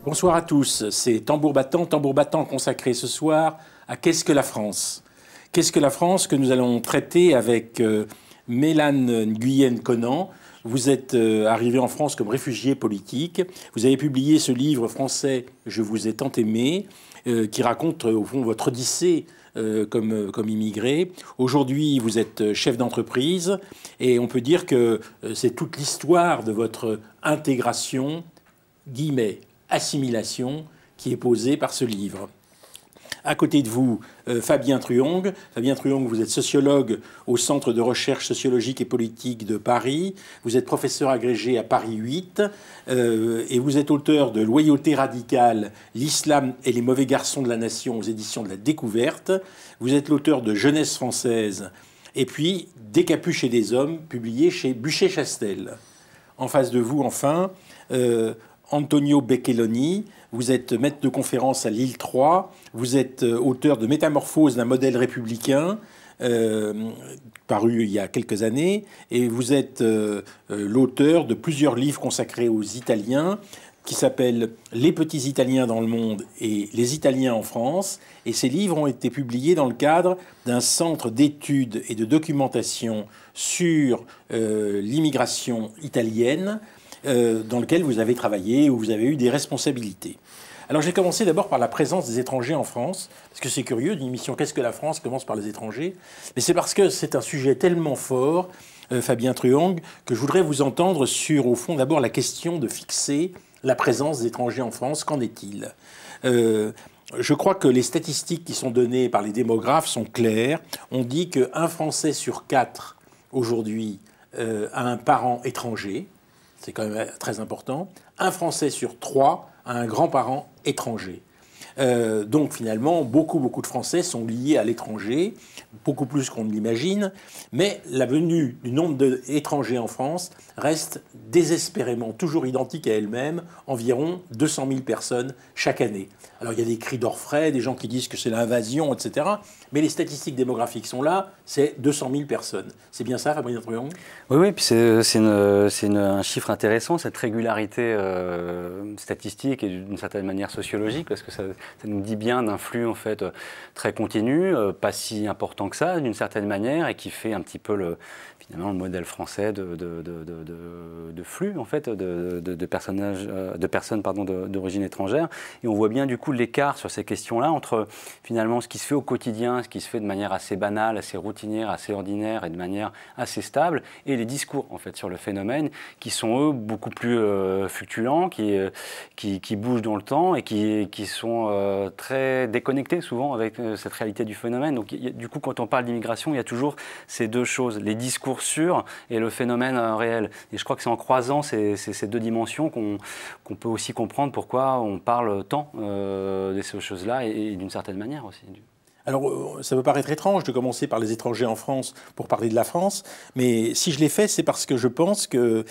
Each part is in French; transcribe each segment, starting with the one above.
Bonsoir à tous, c'est Tambour battant consacré ce soir à Qu'est-ce que la France? Qu'est-ce que la France que nous allons traiter avec Mélane Nguyen-Conan. Vous êtes arrivé en France comme réfugié politique. Vous avez publié ce livre français « Je vous ai tant aimé » qui raconte au fond votre odyssée comme immigré. Aujourd'hui, vous êtes chef d'entreprise et on peut dire que c'est toute l'histoire de votre intégration, guillemets, assimilation, qui est posée par ce livre. À côté de vous, Fabien Truong. Fabien Truong, vous êtes sociologue au Centre de recherche sociologique et politique de Paris. Vous êtes professeur agrégé à Paris 8 et vous êtes auteur de Loyauté radicale, l'islam et les mauvais garçons de la nation aux éditions de la Découverte. Vous êtes l'auteur de Jeunesse française et puis Des capuches et des hommes, publié chez Buchet-Chastel. En face de vous, enfin, Antonio Becchelloni. Vous êtes maître de conférence à Lille 3. Vous êtes auteur de Métamorphose d'un modèle républicain, paru il y a quelques années. Et vous êtes l'auteur de plusieurs livres consacrés aux Italiens, qui s'appellent Les petits Italiens dans le monde et Les Italiens en France. Et ces livres ont été publiés dans le cadre d'un centre d'études et de documentation sur l'immigration italienne, dans lequel vous avez travaillé, où vous avez eu des responsabilités. Alors j'ai commencé d'abord par la présence des étrangers en France, parce que c'est curieux, d'une émission « Qu'est-ce que la France ?» commence par les étrangers, mais c'est parce que c'est un sujet tellement fort, Fabien Truong, que je voudrais vous entendre sur, au fond, d'abord la question de fixer la présence des étrangers en France. Qu'en est-il ? Je crois que les statistiques qui sont données par les démographes sont claires. On dit qu'un Français sur 4, aujourd'hui, a un parent étranger. C'est quand même très important. Un Français sur 3 a un grand-parent étranger. Donc finalement, beaucoup de Français sont liés à l'étranger, beaucoup plus qu'on ne l'imagine. Mais la venue du nombre d'étrangers en France reste désespérément toujours identique à elle-même, environ 200 000 personnes chaque année. Alors il y a des cris d'orfraie, des gens qui disent que c'est l'invasion, etc. Mais les statistiques démographiques sont là, c'est 200 000 personnes. C'est bien ça, Fabien Truong ? Oui, puis c'est un chiffre intéressant, cette régularité statistique et d'une certaine manière sociologique, parce que ça nous dit bien d'un flux en fait très continu, pas si important que ça d'une certaine manière, et qui fait un petit peu finalement le modèle français de flux en fait de personnes d'origine étrangère. Et on voit bien du coup l'écart sur ces questions-là entre finalement ce qui se fait au quotidien, ce qui se fait de manière assez banale, assez routinière, assez ordinaire et de manière assez stable, et les discours en fait sur le phénomène qui sont eux beaucoup plus fluctuants, qui bougent dans le temps et qui sont très déconnectés souvent avec cette réalité du phénomène. Donc du coup quand on parle d'immigration, il y a toujours ces deux choses, les discours sûrs et le phénomène réel. Et je crois que c'est en croisant ces deux dimensions qu'on peut aussi comprendre pourquoi on parle tant de ces choses-là et d'une certaine manière aussi. Alors, ça peut paraître étrange de commencer par les étrangers en France pour parler de la France, mais si je l'ai fait, c'est parce que je pense que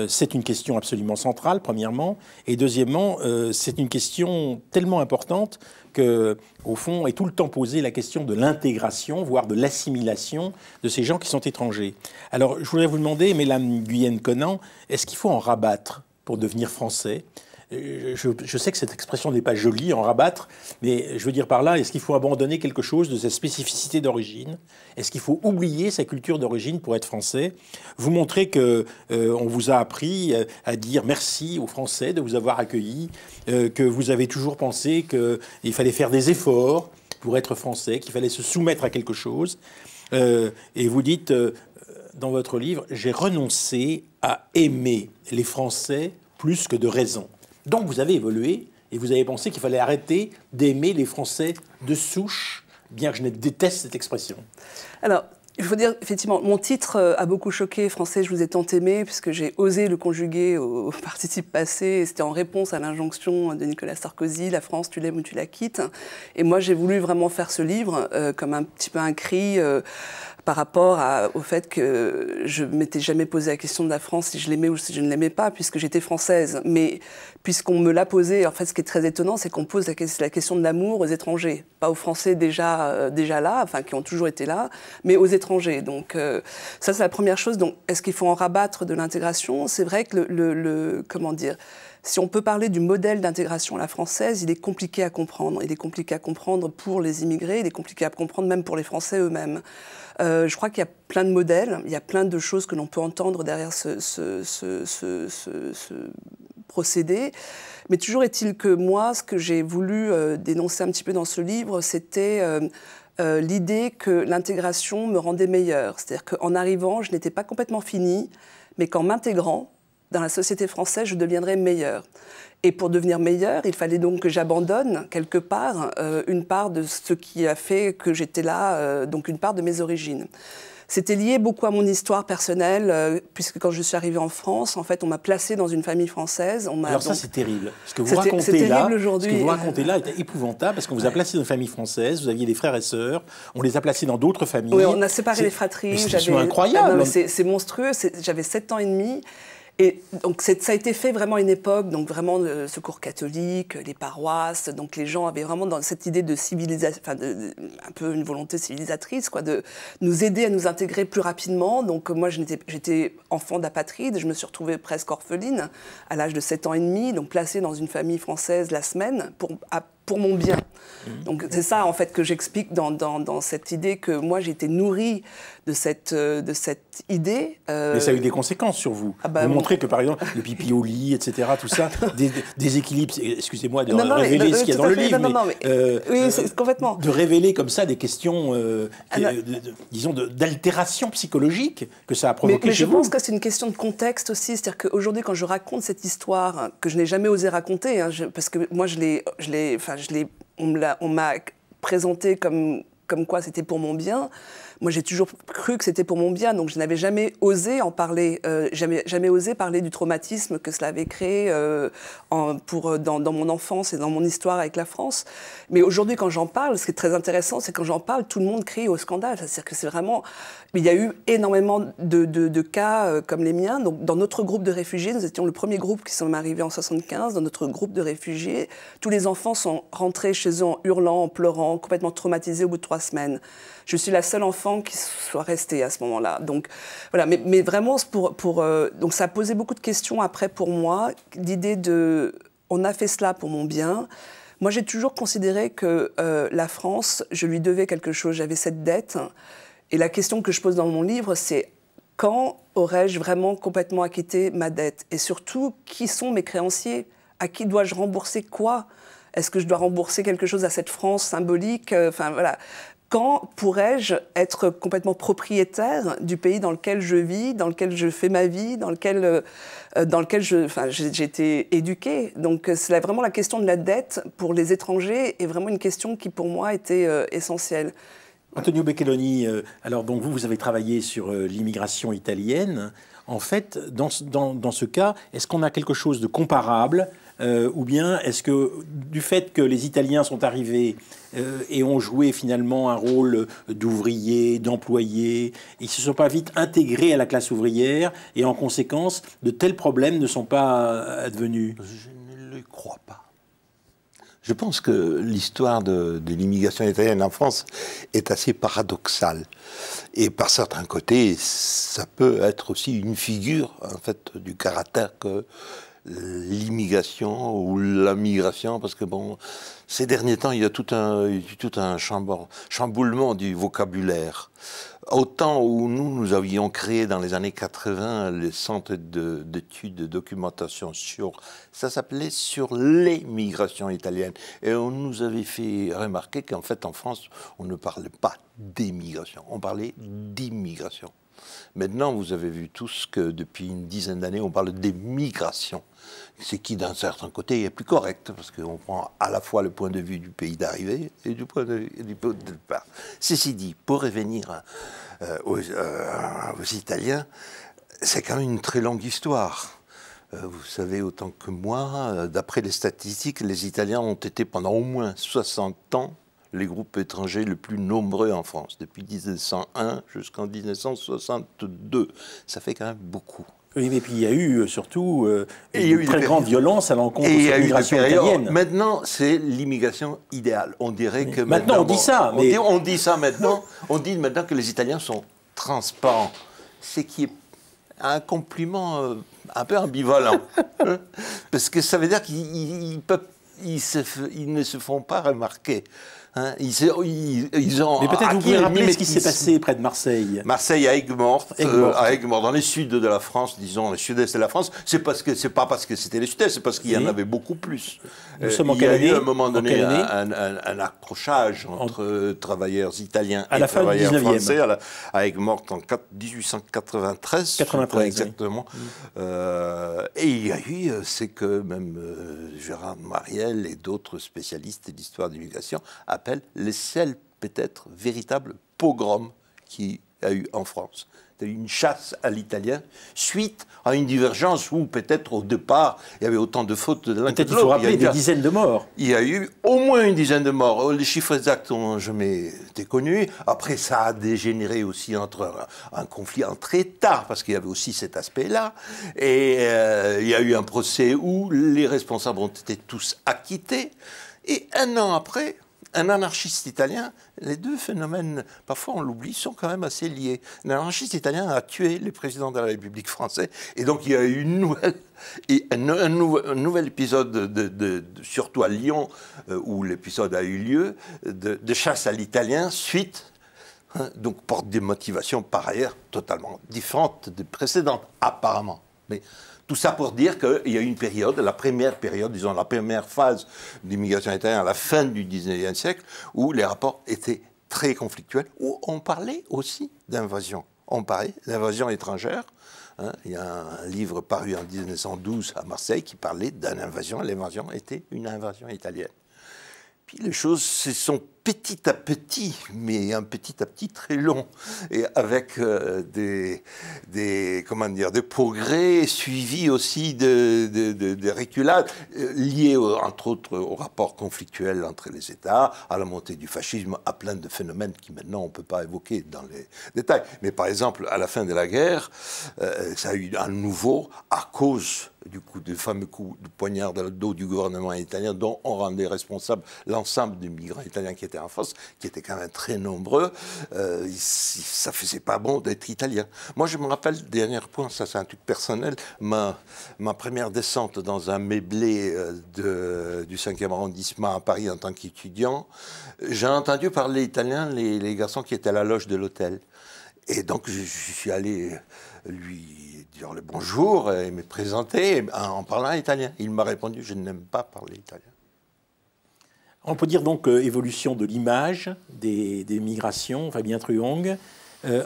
c'est une question absolument centrale, premièrement, et deuxièmement, c'est une question tellement importante que, au fond, est tout le temps posée la question de l'intégration, voire de l'assimilation de ces gens qui sont étrangers. Alors, je voudrais vous demander, Mélane Nguyen-Conan, est-ce qu'il faut en rabattre pour devenir français ? Je sais que cette expression n'est pas jolie, en rabattre, mais je veux dire par là, est-ce qu'il faut abandonner quelque chose de sa spécificité d'origine? Est-ce qu'il faut oublier sa culture d'origine pour être français? Vous montrez que on vous a appris à dire merci aux Français de vous avoir accueillis, que vous avez toujours pensé qu'il fallait faire des efforts pour être français, qu'il fallait se soumettre à quelque chose. Et vous dites dans votre livre, j'ai renoncé à aimer les Français plus que de raison. Donc vous avez évolué et vous avez pensé qu'il fallait arrêter d'aimer les Français de souche, bien que je déteste cette expression. Alors, il faut dire, effectivement, mon titre a beaucoup choqué. Français, je vous ai tant aimé, puisque j'ai osé le conjuguer au participe passé. C'était en réponse à l'injonction de Nicolas Sarkozy, la France, tu l'aimes ou tu la quittes. Et moi, j'ai voulu vraiment faire ce livre comme un petit peu un cri par rapport au fait que je ne m'étais jamais posé la question de la France, si je l'aimais ou si je ne l'aimais pas, puisque j'étais française. Mais puisqu'on me l'a posé, en fait, ce qui est très étonnant, c'est qu'on pose la question de l'amour aux étrangers. Pas aux Français déjà là, enfin, qui ont toujours été là, mais aux étrangers. étrangers. Donc ça, c'est la première chose. Donc, est-ce qu'il faut en rabattre de l'intégration? C'est vrai que comment dire, si on peut parler du modèle d'intégration à la française, il est compliqué à comprendre. Il est compliqué à comprendre pour les immigrés, il est compliqué à comprendre même pour les Français eux-mêmes. Je crois qu'il y a plein de modèles, il y a plein de choses que l'on peut entendre derrière ce procédé. Mais toujours est-il que moi, ce que j'ai voulu dénoncer un petit peu dans ce livre, c'était l'idée que l'intégration me rendait meilleure. C'est-à-dire qu'en arrivant, je n'étais pas complètement finie, mais qu'en m'intégrant dans la société française, je deviendrais meilleure. Et pour devenir meilleure, il fallait donc que j'abandonne quelque part une part de ce qui a fait que j'étais là, donc une part de mes origines. C'était lié beaucoup à mon histoire personnelle, puisque quand je suis arrivée en France, en fait, on m'a placée dans une famille française. Alors ça, c'est terrible. Ce que vous racontez là est épouvantable, parce qu'on vous a placé dans une famille française, vous aviez des frères et sœurs, on les a placés dans d'autres familles. Oui, on a séparé les fratries. C'est incroyable. C'est monstrueux. J'avais 7 ans et demi. Et donc ça a été fait vraiment à une époque, donc vraiment le secours catholique, les paroisses, donc les gens avaient vraiment dans cette idée de civilisation, enfin un peu une volonté civilisatrice, quoi, de nous aider à nous intégrer plus rapidement. Donc moi j'étais enfant d'apatride, je me suis retrouvée presque orpheline à l'âge de 7 ans et demi, donc placée dans une famille française la semaine pour mon bien. Donc c'est ça en fait que j'explique dans cette idée que moi j'ai été nourrie de cette idée. Mais ça a eu des conséquences sur vous. Vous montrez que par exemple le pipi au lit, etc., tout ça, des équilibres, excusez-moi de révéler ce qu'il y a dans le livre, oui, c'est complètement. De révéler comme ça des questions, disons, d'altération psychologique que ça a provoqué chez vous. Mais je pense que c'est une question de contexte aussi, c'est-à-dire qu'aujourd'hui quand je raconte cette histoire que je n'ai jamais osé raconter, parce que moi on m'a présenté comme quoi c'était pour mon bien. Moi, j'ai toujours cru que c'était pour mon bien, donc je n'avais jamais osé en parler, jamais osé parler du traumatisme que cela avait créé dans mon enfance et dans mon histoire avec la France. Mais aujourd'hui, quand j'en parle, ce qui est très intéressant, c'est quand j'en parle, tout le monde crie au scandale. C'est-à-dire que c'est vraiment... Il y a eu énormément de cas comme les miens. Donc, dans notre groupe de réfugiés, nous étions le premier groupe qui sommes arrivés en 1975. Dans notre groupe de réfugiés, tous les enfants sont rentrés chez eux en hurlant, en pleurant, complètement traumatisés au bout de 3 semaines. Je suis la seule enfant qui soit restée à ce moment-là. Donc, voilà. Mais vraiment, donc ça a posé beaucoup de questions après pour moi. L'idée de... On a fait cela pour mon bien. Moi, j'ai toujours considéré que la France, je lui devais quelque chose. J'avais cette dette. Et la question que je pose dans mon livre, c'est quand aurais-je vraiment complètement acquitté ma dette? Et surtout, qui sont mes créanciers? À qui dois-je rembourser quoi? Est-ce que je dois rembourser quelque chose à cette France symbolique? Enfin, voilà. Quand pourrais-je être complètement propriétaire du pays dans lequel je vis, dans lequel je fais ma vie, dans lequel j'ai été éduquée? Donc c'est vraiment la question de la dette pour les étrangers est vraiment une question qui pour moi était essentielle. Antonio Beccoloni, alors donc vous avez travaillé sur l'immigration italienne. En fait, dans ce cas, est-ce qu'on a quelque chose de comparable ou bien est-ce que du fait que les Italiens sont arrivés et ont joué finalement un rôle d'ouvriers, d'employés, ils ne se sont pas vite intégrés à la classe ouvrière et en conséquence, de tels problèmes ne sont pas advenus? Je ne le crois pas. Je pense que l'histoire de l'immigration italienne en France est assez paradoxale. Et par certains côtés, ça peut être aussi une figure, en fait, du caractère que l'immigration ou la migration, parce que bon, ces derniers temps, il y a tout un chamboulement du vocabulaire. Autant où nous avions créé dans les années 80 les centres d'études de documentation ça s'appelait sur les migrations italiennes. Et on nous avait fait remarquer qu'en fait, en France, on ne parlait pas d'émigration, on parlait d'immigration. Maintenant, vous avez vu tous que depuis une dizaine d'années, on parle des migrations. Ce qui, d'un certain côté, est plus correct, parce qu'on prend à la fois le point de vue du pays d'arrivée et du point de vue du pays de départ. Ceci dit, pour revenir aux Italiens, c'est quand même une très longue histoire. Vous savez autant que moi, d'après les statistiques, les Italiens ont été pendant au moins 60 ans les groupes étrangers les plus nombreux en France, depuis 1901 jusqu'en 1962. Ça fait quand même beaucoup. Oui, mais puis il y a eu surtout une très grande violence à l'encontre de cette migration italienne. Maintenant, c'est l'immigration idéale. On dirait que maintenant on dit ça. Mais... On dit ça maintenant. On dit maintenant que les Italiens sont transparent, c'est qu'il y a un compliment un peu ambivalent. Parce que ça veut dire qu'ils ne se font pas remarquer. Hein, ils ont Mais peut-être vous pouvez rappeler ce qui s'est passé près de Marseille. Marseille, à Aigues-Mortes, dans le sud de la France, disons, le sud-est de la France. C'est pas parce que c'était le sud-est, c'est parce qu'il y en avait beaucoup plus. Nous sommes en quelle année ? Il y a eu à un moment donné un accrochage entre travailleurs italiens et travailleurs français à Aigues-Mortes en 1893. 93, exactement. Oui. Et il y a eu, c'est que même Gérard Mariel et d'autres spécialistes d'histoire de l'immigration appellent les seuls, peut-être, véritables pogroms qu'il y a eu en France. C'est une chasse à l'italien, suite à une divergence où, peut-être, au départ, il y avait autant de fautes de l'un que de l'autre. Il faut rappeler des dizaines de morts. Il y a eu au moins une dizaine de morts. Les chiffres exacts n'ont jamais été connus. Après, ça a dégénéré aussi entre un conflit entre États, parce qu'il y avait aussi cet aspect-là. Et il y a eu un procès où les responsables ont été tous acquittés. Et un an après, un anarchiste italien, les deux phénomènes, parfois on l'oublie, sont quand même assez liés. Un anarchiste italien a tué les présidents de la République française, et donc il y a eu un nouvel épisode, surtout à Lyon, où l'épisode a eu lieu, de chasse à l'italien, suite, donc porte des motivations par ailleurs totalement différentes des précédentes, apparemment. Mais tout ça pour dire qu'il y a eu une période, la première période, disons la première phase d'immigration italienne à la fin du 19e siècle, où les rapports étaient très conflictuels, où on parlait aussi d'invasion. On parlait d'invasion étrangère. Hein. Il y a un livre paru en 1912 à Marseille qui parlait d'une invasion. L'invasion était une invasion italienne. Puis les choses se sont petit à petit, mais un petit à petit très long, et avec des progrès suivis aussi de reculades, liés entre autres au rapport conflictuel entre les États, à la montée du fascisme, à plein de phénomènes qui maintenant on ne peut pas évoquer dans les détails. Mais par exemple, à la fin de la guerre, ça a eu à nouveau, à cause du fameux coup de poignard dans le dos du gouvernement italien, dont on rendait responsable l'ensemble des migrants italiens qui étaient en France, qui étaient quand même très nombreux, ça faisait pas bon d'être italien. Moi, je me rappelle, dernier point, ça c'est un truc personnel, ma première descente dans un meublé du 5e arrondissement à Paris en tant qu'étudiant, j'ai entendu parler italien les garçons qui étaient à la loge de l'hôtel. Et donc, je suis allé lui dire le bonjour et me présenter en parlant italien. Il m'a répondu, je n'aime pas parler italien. On peut dire donc évolution de l'image des migrations, Fabien Truong.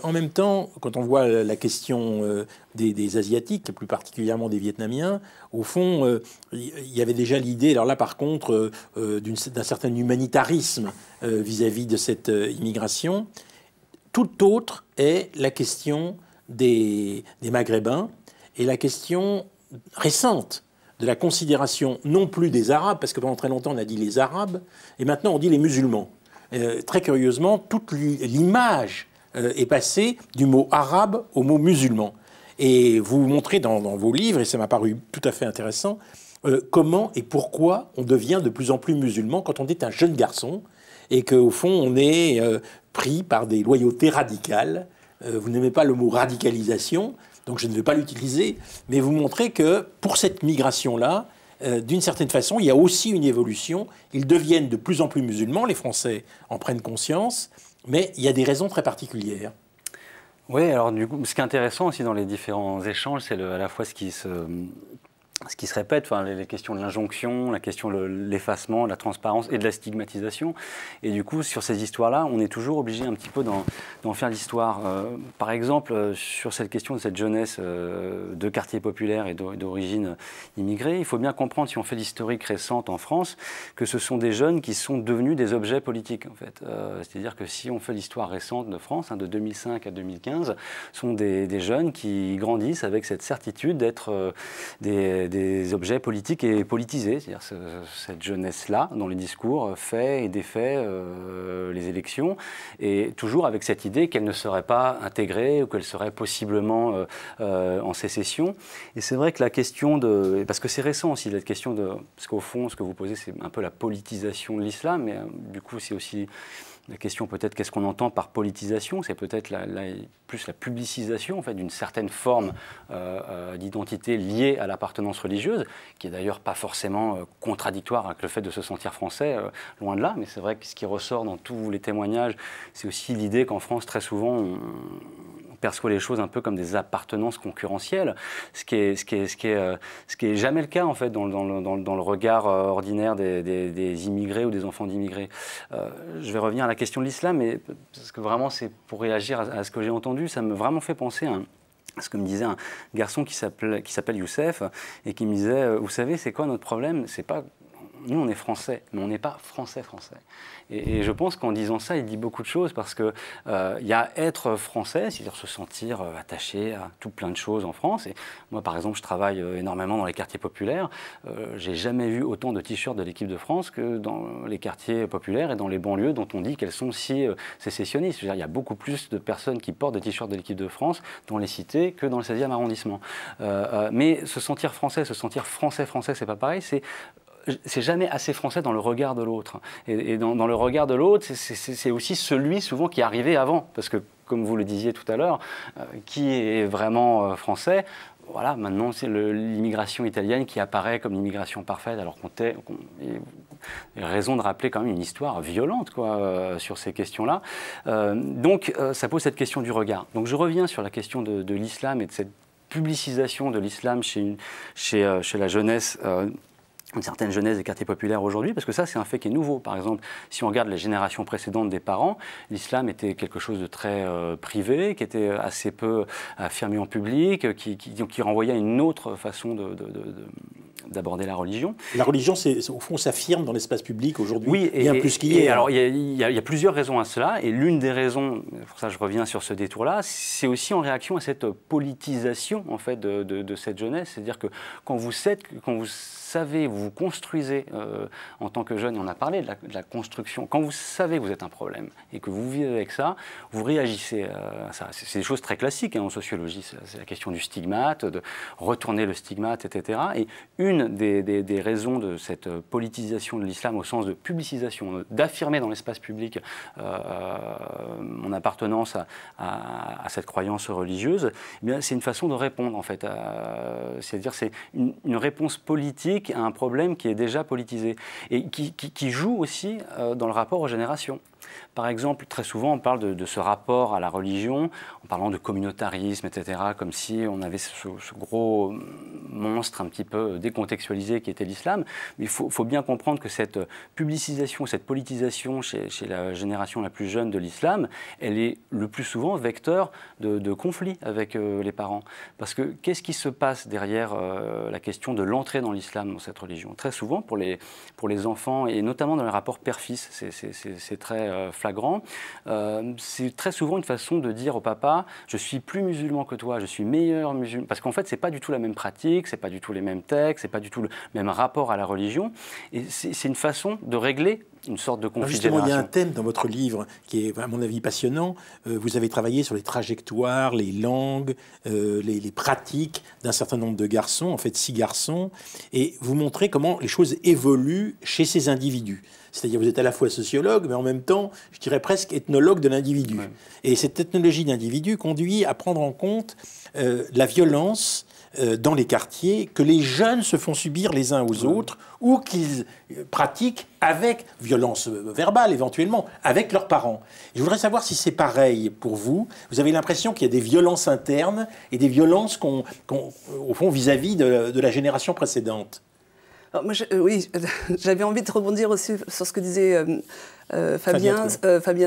En même temps, quand on voit la question des Asiatiques, plus particulièrement des Vietnamiens, au fond, il y avait déjà l'idée, alors là par contre, d'un certain humanitarisme vis-à-vis de cette immigration. Tout autre est la question des Maghrébins et la question récente de la considération non plus des Arabes, parce que pendant très longtemps on a dit les Arabes, et maintenant on dit les musulmans. Très curieusement, toute l'image est passée du mot arabe au mot musulman. Et vous montrez dans vos livres, et ça m'a paru tout à fait intéressant, comment et pourquoi on devient de plus en plus musulman quand on est un jeune garçon, et qu'au fond on est pris par des loyautés radicales. Vous n'aimez pas le mot radicalisation, donc je ne vais pas l'utiliser, mais vous montrez que pour cette migration-là, d'une certaine façon, il y a aussi une évolution. Ils deviennent de plus en plus musulmans, les Français en prennent conscience, mais il y a des raisons très particulières. Oui, alors du coup, ce qui est intéressant aussi dans les différents échanges, c'est à la fois ce qui se répète, enfin, les questions de l'injonction, la question de l'effacement, de la transparence et de la stigmatisation. Et du coup, sur ces histoires-là, on est toujours obligé un petit peu d'en faire l'histoire. Par exemple, sur cette question de cette jeunesse de quartier populaire et d'origine immigrée, il faut bien comprendre, si on fait l'historique récente en France, que ce sont des jeunes qui sont devenus des objets politiques, en fait. C'est-à-dire que si on fait l'histoire récente de France, de 2005 à 2015, sont des jeunes qui grandissent avec cette certitude d'être des objets politiques et politisés, c'est-à-dire cette jeunesse-là, dans les discours, fait et défait les élections, et toujours avec cette idée qu'elle ne serait pas intégrée ou qu'elle serait possiblement en sécession. Et c'est vrai que la question parce que c'est récent aussi, la question parce qu'au fond, ce que vous posez, c'est un peu la politisation de l'islam, mais du coup, c'est aussi la question peut-être qu'est-ce qu'on entend par politisation, c'est peut-être plus la publicisation en fait, d'une certaine forme d'identité liée à l'appartenance religieuse, qui est d'ailleurs pas forcément contradictoire avec le fait de se sentir français, loin de là, mais c'est vrai que ce qui ressort dans tous les témoignages, c'est aussi l'idée qu'en France, très souvent, on perçoit les choses un peu comme des appartenances concurrentielles, ce qui est jamais le cas en fait dans le regard ordinaire des immigrés ou des enfants d'immigrés. Je vais revenir à la question de l'islam, mais parce que vraiment c'est pour réagir à ce que j'ai entendu, ça m'a vraiment fait penser à ce que me disait un garçon qui s'appelle Youssef et qui me disait, vous savez c'est quoi notre problème? C'est pas nous on est français, mais on n'est pas français. Et je pense qu'en disant ça, il dit beaucoup de choses parce que y a être français, c'est-à-dire se sentir attaché à tout plein de choses en France. Et moi, par exemple, je travaille énormément dans les quartiers populaires. J'ai jamais vu autant de t-shirts de l'équipe de France que dans les quartiers populaires et dans les banlieues dont on dit qu'elles sont si sécessionnistes. Je veux dire, il y a beaucoup plus de personnes qui portent des t-shirts de l'équipe de France dans les cités que dans le 16e arrondissement. Mais se sentir français, c'est pas pareil. C'est jamais assez français dans le regard de l'autre. Et dans le regard de l'autre, c'est aussi celui souvent qui est arrivé avant. Parce que, comme vous le disiez tout à l'heure, qui est vraiment français? Voilà, maintenant c'est l'immigration italienne qui apparaît comme l'immigration parfaite, alors il y a raison de rappeler quand même une histoire violente sur ces questions-là. Donc ça pose cette question du regard. Donc je reviens sur la question de l'islam et de cette publicisation de l'islam chez la jeunesse. Une certaine jeunesse des quartiers populaires aujourd'hui, parce que ça, c'est un fait qui est nouveau. Par exemple, si on regarde les générations précédentes des parents, l'islam était quelque chose de très privé, qui était assez peu affirmé en public, qui renvoyait à une autre façon d'aborder la religion. La religion, au fond, s'affirme dans l'espace public aujourd'hui, oui, bien plus qu'hier. Alors, il y a plusieurs raisons à cela, et l'une des raisons, pour ça je reviens sur ce détour-là, c'est aussi en réaction à cette politisation en fait, de cette jeunesse. C'est-à-dire que quand vous savez, vous vous construisez en tant que jeune, et on a parlé de la construction, quand vous savez que vous êtes un problème et que vous vivez avec ça, vous réagissez à ça. C'est des choses très classiques en sociologie, c'est la question du stigmate, de retourner le stigmate, etc. Et une des raisons de cette politisation de l'islam au sens de publicisation, d'affirmer dans l'espace public mon appartenance à cette croyance religieuse, eh bien, c'est une façon de répondre en fait. C'est-à-dire c'est une réponse politique à un problème qui est déjà politisé et qui joue aussi dans le rapport aux générations. Par exemple, très souvent, on parle de ce rapport à la religion en parlant de communautarisme, etc., comme si on avait ce gros monstre un petit peu décontextualisé qui était l'islam. Mais il faut bien comprendre que cette publicisation, cette politisation chez la génération la plus jeune de l'islam, elle est le plus souvent vecteur de conflits avec les parents. Parce que qu'est-ce qui se passe derrière la question de l'entrée dans l'islam, dans cette religion? Très souvent, pour les enfants, et notamment dans les rapports père-fils, c'est très flagrant, c'est très souvent une façon de dire au papa « je suis plus musulman que toi, je suis meilleur musulman ». Parce qu'en fait, c'est pas du tout la même pratique, c'est pas du tout les mêmes textes, c'est pas du tout le même rapport à la religion. Et c'est une façon de régler une sorte de conflit de génération. Justement, il y a un thème dans votre livre qui est, à mon avis, passionnant. Vous avez travaillé sur les trajectoires, les langues, les pratiques d'un certain nombre de garçons, en fait 6 garçons, et vous montrez comment les choses évoluent chez ces individus. C'est-à-dire vous êtes à la fois sociologue, mais en même temps, je dirais presque ethnologue de l'individu. Ouais. Et cette ethnologie d'individu conduit à prendre en compte la violence dans les quartiers que les jeunes se font subir les uns aux autres ou qu'ils pratiquent avec violence verbale éventuellement, avec leurs parents. Et je voudrais savoir si c'est pareil pour vous. Vous avez l'impression qu'il y a des violences internes et des violences au fond vis-à-vis de la génération précédente. Alors moi, oui, j'avais envie de rebondir aussi sur ce que disait Fabien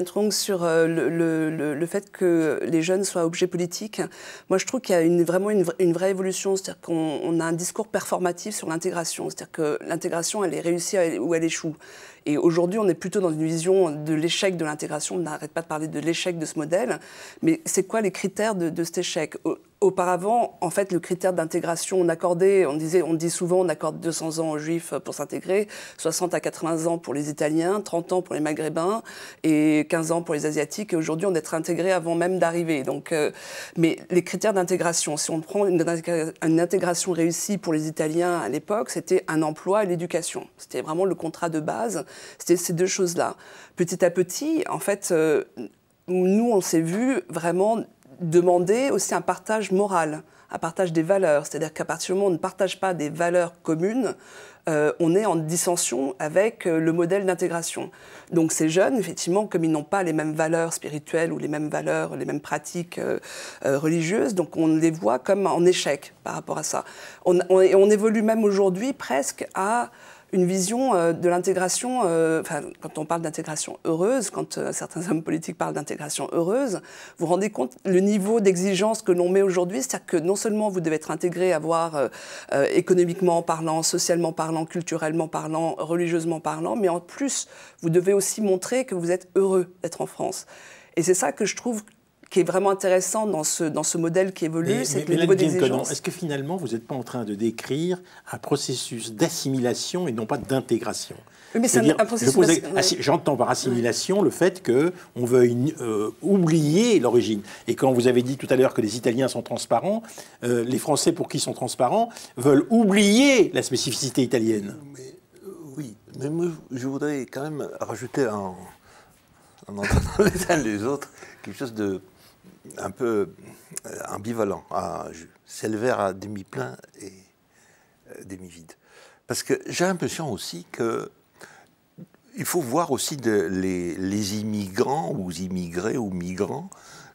Trong sur le fait que les jeunes soient objets politiques. Moi, je trouve qu'il y a vraiment une vraie évolution, c'est-à-dire qu'on a un discours performatif sur l'intégration, c'est-à-dire que l'intégration, elle est réussie ou elle échoue. Et aujourd'hui, on est plutôt dans une vision de l'échec de l'intégration. On n'arrête pas de parler de l'échec de ce modèle. Mais c'est quoi les critères de cet échec ? Auparavant, en fait, le critère d'intégration, on dit souvent, on accorde 200 ans aux Juifs pour s'intégrer, 60 à 80 ans pour les Italiens, 30 ans pour les Maghrébins et 15 ans pour les Asiatiques. Et aujourd'hui, on est intégré avant même d'arriver. Donc, mais les critères d'intégration, si on prend une intégration réussie pour les Italiens à l'époque, c'était un emploi et l'éducation. C'était vraiment le contrat de base. C'était ces deux choses-là. Petit à petit, en fait, nous, on s'est vu vraiment demander aussi un partage moral, un partage des valeurs. C'est-à-dire qu'à partir du moment où on ne partage pas des valeurs communes, on est en dissension avec le modèle d'intégration. Donc ces jeunes, effectivement, comme ils n'ont pas les mêmes valeurs spirituelles ou les mêmes valeurs, les mêmes pratiques religieuses, donc on les voit comme en échec par rapport à ça. On évolue même aujourd'hui presque à une vision de l'intégration, quand on parle d'intégration heureuse, quand certains hommes politiques parlent d'intégration heureuse, vous vous rendez compte le niveau d'exigence que l'on met aujourd'hui, c'est-à-dire que non seulement vous devez être intégré, avoir économiquement parlant, socialement parlant, culturellement parlant, religieusement parlant, mais en plus, vous devez aussi montrer que vous êtes heureux d'être en France. Et c'est ça que je trouve qui est vraiment intéressant dans ce modèle qui évolue, c'est que le niveau d'exigence... Est-ce que finalement, vous n'êtes pas en train de décrire un processus d'assimilation et non pas d'intégration? Oui, mais c'est un processus... J'entends par assimilation le fait qu'on veuille oublier l'origine. Et quand vous avez dit tout à l'heure que les Italiens sont transparents, les Français pour qui ils sont transparents veulent oublier la spécificité italienne. Oui, mais moi, je voudrais quand même rajouter en entendant les uns les autres quelque chose de un peu ambivalent. C'est le verre à demi plein et demi vide. Parce que j'ai l'impression aussi que il faut voir aussi les immigrants ou immigrés ou migrants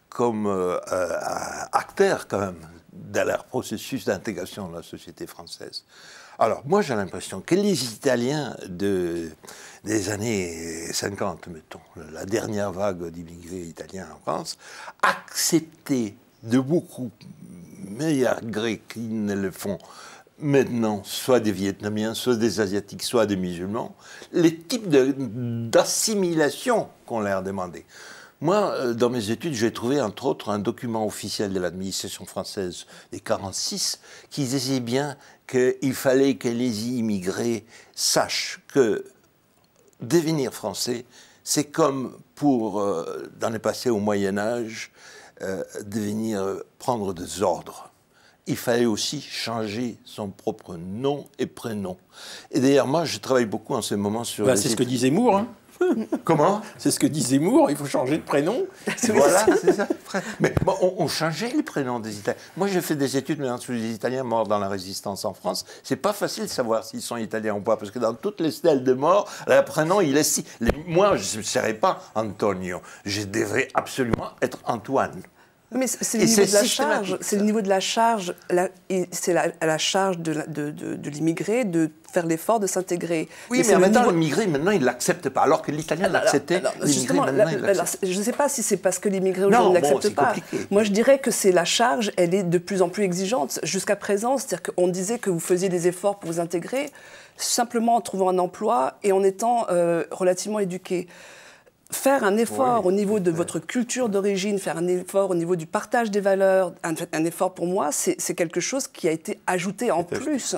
comme acteurs quand même dans leur processus d'intégration dans la société française. Alors moi j'ai l'impression que les Italiens des années 50, mettons, la dernière vague d'immigrés italiens en France, acceptaient de beaucoup meilleurs gré qu'ils ne le font maintenant, soit des Vietnamiens, soit des Asiatiques, soit des musulmans, les types d'assimilation qu'on leur demandait. Moi, dans mes études, j'ai trouvé, entre autres, un document officiel de l'administration française des 46 qui disait bien qu'il fallait que les immigrés sachent que devenir français, c'est comme pour, dans le passé au Moyen-Âge, prendre des ordres. Il fallait aussi changer son propre nom et prénom. Et d'ailleurs, moi, je travaille beaucoup en ce moment sur... c'est ce que dit Zemmour, hein. Comment? C'est ce que dit Zemmour, il faut changer de prénom. Voilà, c'est ça. Mais bon, on changeait les prénoms des Italiens. Moi, j'ai fait des études maintenant sur les Italiens morts dans la Résistance en France. C'est pas facile de savoir s'ils sont Italiens ou pas, parce que dans toutes les stèles de mort, le prénom, il est si... Moi, je ne serais pas Antonio. Je devrais absolument être Antoine. Mais c'est le niveau de la charge. C'est le niveau de la charge. C'est la charge de l'immigré de faire l'effort de s'intégrer. Oui, mais en même temps, l'immigré, maintenant, il ne l'accepte pas. Alors que l'italien l'acceptait, l'immigré, maintenant, il l'accepte. Je ne sais pas si c'est parce que l'immigré aujourd'hui ne l'accepte pas. Compliqué. Moi, je dirais que c'est la charge, elle est de plus en plus exigeante. Jusqu'à présent, c'est-à-dire qu'on disait que vous faisiez des efforts pour vous intégrer, simplement en trouvant un emploi et en étant relativement éduqué. Faire un effort au niveau de votre culture d'origine, faire un effort au niveau du partage des valeurs, un effort pour moi, c'est quelque chose qui a été ajouté en plus.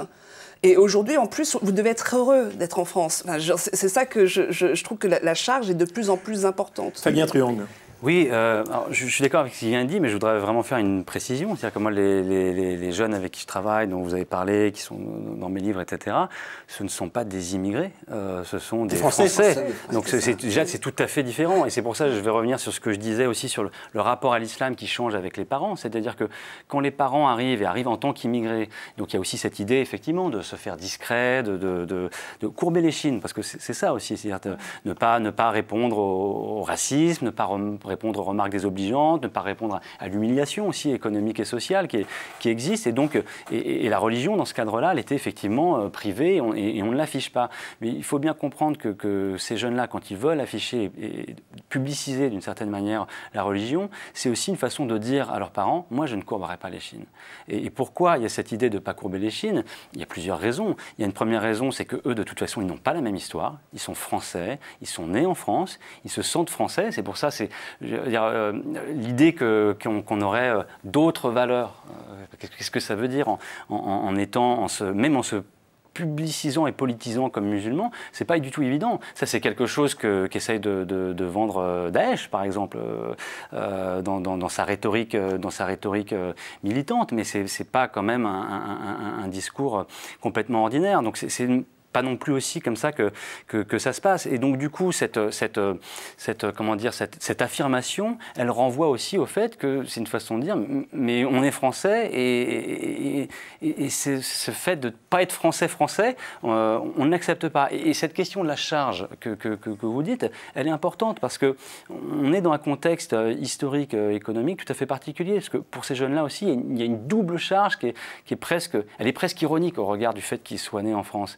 Et aujourd'hui, en plus, vous devez être heureux d'être en France. Enfin, c'est ça que je trouve que la charge est de plus en plus importante. Fabien Truong. Oui, alors, je suis d'accord avec ce qu'il vient de dire, mais je voudrais vraiment faire une précision. C'est-à-dire que moi, les jeunes avec qui je travaille, dont vous avez parlé, qui sont dans mes livres, etc., ce ne sont pas des immigrés, ce sont des Français. Donc déjà, c'est tout à fait différent. Et c'est pour ça que je vais revenir sur ce que je disais aussi sur le rapport à l'islam qui change avec les parents. C'est-à-dire que quand les parents arrivent en tant qu'immigrés, donc il y a aussi cette idée, effectivement, de se faire discret, de courber les chines, parce que c'est ça aussi, c'est-à-dire ne pas répondre au racisme, ne pas répondre aux remarques désobligeantes, ne pas répondre à l'humiliation aussi économique et sociale qui existe. Et donc, et la religion, dans ce cadre-là, elle était effectivement privée et on ne l'affiche pas. Mais il faut bien comprendre que ces jeunes-là, quand ils veulent afficher et publiciser d'une certaine manière la religion, c'est aussi une façon de dire à leurs parents, moi, je ne courberai pas les chines. Et pourquoi il y a cette idée de ne pas courber les chines? Il y a plusieurs raisons. Il y a une première raison, c'est qu'eux, de toute façon, ils n'ont pas la même histoire. Ils sont français, ils sont nés en France, ils se sentent français. C'est pour ça, l'idée qu'on aurait d'autres valeurs, qu'est-ce que ça veut dire même en se publicisant et politisant comme musulman, c'est pas du tout évident. Ça, c'est quelque chose qu'essaye de vendre Daesh, par exemple, dans sa rhétorique, militante, mais c'est pas quand même un discours complètement ordinaire. Donc c'est pas non plus aussi comme ça que ça se passe. Et donc du coup, cette affirmation, elle renvoie aussi au fait que c'est une façon de dire, mais on est français et ce fait de ne pas être français, on ne l'accepte pas. Et cette question de la charge que vous dites, elle est importante parce que on est dans un contexte historique, économique tout à fait particulier. Parce que pour ces jeunes-là aussi, il y a une double charge qui est presque ironique au regard du fait qu'ils soient nés en France.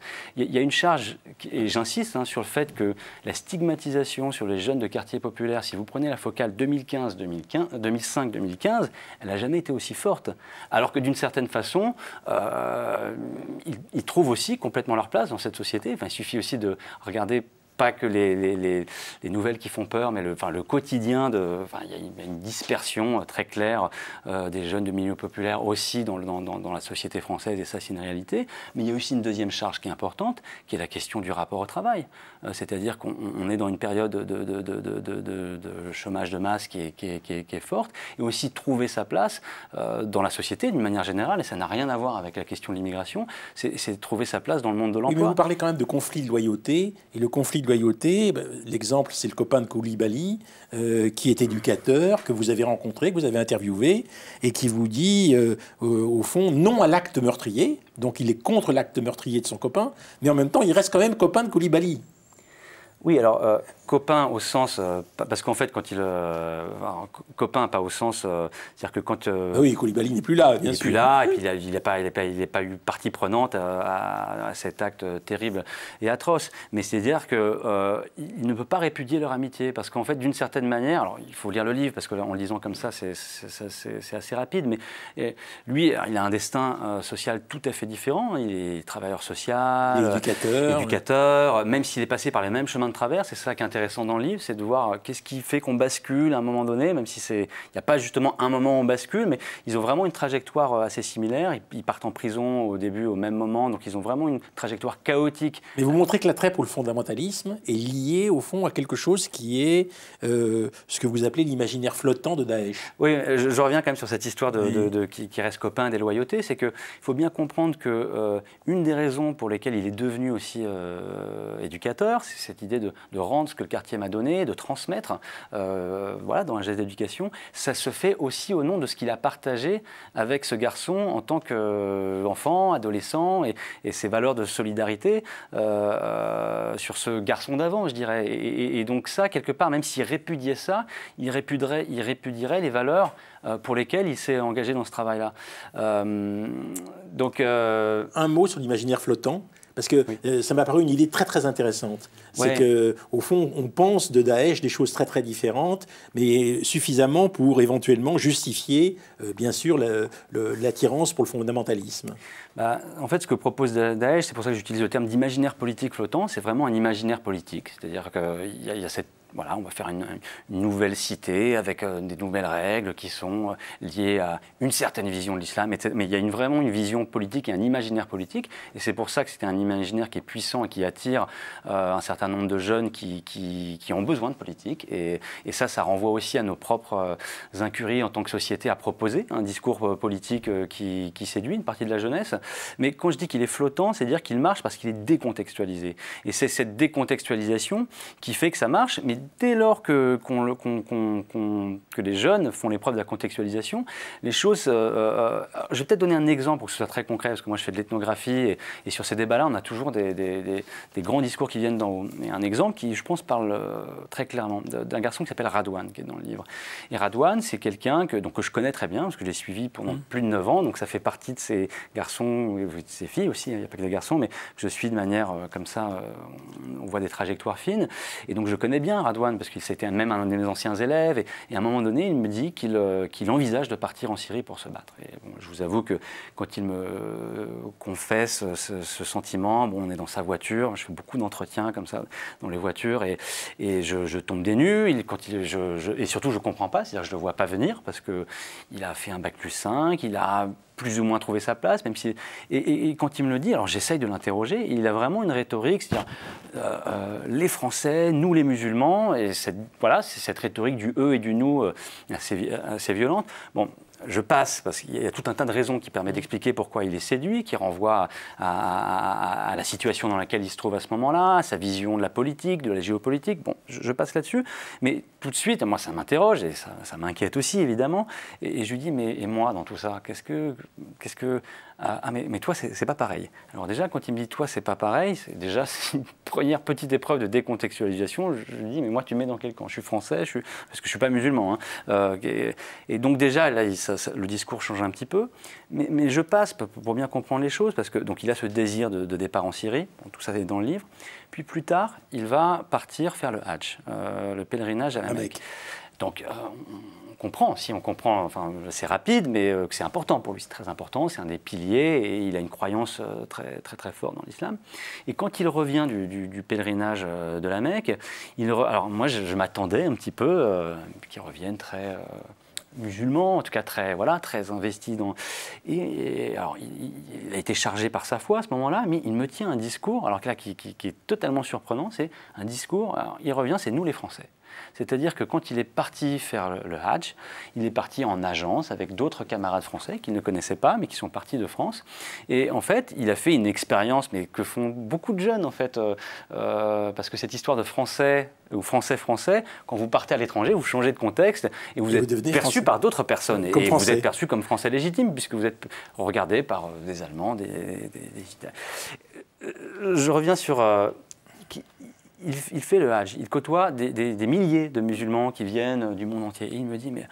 Il y a une charge, et j'insiste sur le fait que la stigmatisation sur les jeunes de quartiers populaires, si vous prenez la focale 2005-2015, elle n'a jamais été aussi forte. Alors que d'une certaine façon, ils trouvent aussi complètement leur place dans cette société. Enfin, il suffit aussi de regarder pas que les nouvelles qui font peur, mais le quotidien. Il y a une dispersion très claire des jeunes de milieux populaires aussi dans la société française, et ça c'est une réalité. Mais il y a aussi une deuxième charge qui est importante, qui est la question du rapport au travail. C'est-à-dire qu'on est dans une période de chômage de masse qui est forte, et aussi trouver sa place dans la société d'une manière générale, et ça n'a rien à voir avec la question de l'immigration, c'est trouver sa place dans le monde de l'emploi. Oui, mais vous parlez quand même de conflit de loyauté, et le conflit de loyauté, l'exemple c'est le copain de Koulibaly, qui est éducateur, que vous avez rencontré, que vous avez interviewé, et qui vous dit, au fond, non à l'acte meurtrier, donc il est contre l'acte meurtrier de son copain, mais en même temps il reste quand même copain de Koulibaly. Oui, alors copain au sens, parce qu'en fait quand copain pas au sens, c'est-à-dire que quand oui, Koulibaly n'est plus là, bien sûr. Il n'est plus là, et puis il n'a pas eu partie prenante à cet acte terrible et atroce. Mais c'est-à-dire que il ne peut pas répudier leur amitié, parce qu'en fait d'une certaine manière, alors il faut lire le livre parce qu'en le lisant comme ça c'est assez rapide, mais lui il a un destin social tout à fait différent. Il est travailleur social, éducateur, même s'il est passé par les mêmes chemins de travers. C'est ça qui est intéressant dans le livre, c'est de voir qu'est-ce qui fait qu'on bascule à un moment donné, même si il n'y a pas justement un moment où on bascule, mais ils ont vraiment une trajectoire assez similaire. Ils partent en prison au début au même moment, donc ils ont vraiment une trajectoire chaotique. Mais vous montrez que l'attrait pour le fondamentalisme est lié au fond à quelque chose qui est ce que vous appelez l'imaginaire flottant de Daesh. Oui, je reviens quand même sur cette histoire qui reste copain des loyautés, c'est qu'il faut bien comprendre que une des raisons pour lesquelles il est devenu aussi éducateur, c'est cette idée de rendre ce que le quartier m'a donné, de transmettre, dans un geste d'éducation. Ça se fait aussi au nom de ce qu'il a partagé avec ce garçon en tant qu'enfant, adolescent, et ses valeurs de solidarité sur ce garçon d'avant, je dirais. Et donc ça, quelque part, même s'il répudiait ça, il répudierait les valeurs pour lesquelles il s'est engagé dans ce travail-là. Un mot sur l'imaginaire flottant. Parce que ça m'a paru une idée très très intéressante. C'est qu'au fond, on pense de Daesh des choses très très différentes, mais suffisamment pour éventuellement justifier, bien sûr, l'attirance pour le fondamentalisme. En fait, ce que propose Daesh, c'est pour ça que j'utilise le terme d'imaginaire politique flottant, c'est vraiment un imaginaire politique. C'est-à-dire qu'il y a cette... Voilà, on va faire une nouvelle cité avec des nouvelles règles qui sont liées à une certaine vision de l'islam, mais il y a vraiment une vision politique et un imaginaire politique, et c'est pour ça que c'est un imaginaire qui est puissant et qui attire un certain nombre de jeunes qui ont besoin de politique, et ça renvoie aussi à nos propres incuries en tant que société à proposer un discours politique qui séduit une partie de la jeunesse. Mais quand je dis qu'il est flottant, c'est dire qu'il marche parce qu'il est décontextualisé, et c'est cette décontextualisation qui fait que ça marche, mais dès lors que les jeunes font l'épreuve de la contextualisation, les choses... je vais peut-être donner un exemple pour que ce soit très concret, parce que moi je fais de l'ethnographie, et sur ces débats-là, on a toujours des grands discours qui viennent d'en haut. Et un exemple qui, je pense, parle très clairement d'un garçon qui s'appelle Radouane, qui est dans le livre. Et Radouane, c'est quelqu'un que je connais très bien, parce que je l'ai suivi pendant plus de 9 ans, donc ça fait partie de ces garçons, de ces filles aussi, il n'y a pas que des garçons, mais que je suis de manière comme ça, on voit des trajectoires fines, et donc je connais bien Radouane, parce qu'il c'était même un de mes anciens élèves, et à un moment donné, il me dit qu'il envisage de partir en Syrie pour se battre. Et bon, je vous avoue que quand il me confesse ce sentiment moment, bon, on est dans sa voiture, je fais beaucoup d'entretiens comme ça dans les voitures, et je tombe des nues, et surtout je ne comprends pas, c'est-à-dire que je ne le vois pas venir, parce qu'il a fait un bac+5, il a plus ou moins trouvé sa place, même si... Et quand il me le dit, alors j'essaye de l'interroger, il a vraiment une rhétorique, c'est-à-dire les Français, nous les musulmans, et voilà, c'est cette rhétorique du eux et du nous assez violente. Bon, je passe, parce qu'il y a tout un tas de raisons qui permettent d'expliquer pourquoi il est séduit, qui renvoient à la situation dans laquelle il se trouve à ce moment-là, à sa vision de la politique, de la géopolitique. Bon, je passe là-dessus, mais tout de suite, moi, ça m'interroge, et ça m'inquiète aussi, évidemment. Et je lui dis, mais et moi, dans tout ça, qu'est-ce que mais toi, c'est pas pareil. Alors déjà, quand il me dit, toi, c'est pas pareil, c'est déjà une première petite épreuve de décontextualisation. Je lui dis, mais moi, tu me mets dans quel camp? Je suis français, parce que je suis pas musulman. Hein. Et donc déjà, là, le discours change un petit peu. Mais je passe pour bien comprendre les choses, parce que donc il a ce désir de départ en Syrie. Bon, tout ça est dans le livre. Puis plus tard, il va partir faire le Hajj, le pèlerinage à la Mecque. Donc, on comprend, enfin, c'est rapide, mais que c'est important pour lui, c'est très important, c'est un des piliers, et il a une croyance très, très, très forte dans l'islam. Et quand il revient du pèlerinage de la Mecque, alors moi, je m'attendais un petit peu qu'il revienne très... musulman, en tout cas très investi dans... alors, il a été chargé par sa foi à ce moment-là, mais il me tient un discours, alors là, qui est totalement surprenant, c'est un discours, alors, il revient, c'est nous les Français. C'est-à-dire que quand il est parti faire le Hajj, il est parti en agence avec d'autres camarades français qu'il ne connaissait pas, mais qui sont partis de France. Et en fait, il a fait une expérience, mais que font beaucoup de jeunes, en fait, parce que cette histoire de français ou français-français, quand vous partez à l'étranger, vous changez de contexte et vous êtes perçu par d'autres personnes. Et vous êtes perçu comme français légitime, puisque vous êtes regardé par des Allemands, des Je reviens sur... Il fait le Hajj, il côtoie des milliers de musulmans qui viennent du monde entier. Et il me dit, mais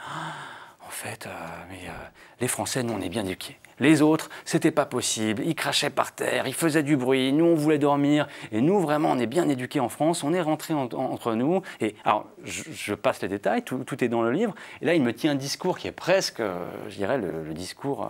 en fait, les Français, nous, on est bien éduqués. Les autres, c'était pas possible. Ils crachaient par terre, ils faisaient du bruit. Nous, on voulait dormir. Et nous, vraiment, on est bien éduqués en France. On est rentrés entre nous. Et alors, je passe les détails. Tout est dans le livre. Et là, il me tient un discours qui est presque, je dirais, le discours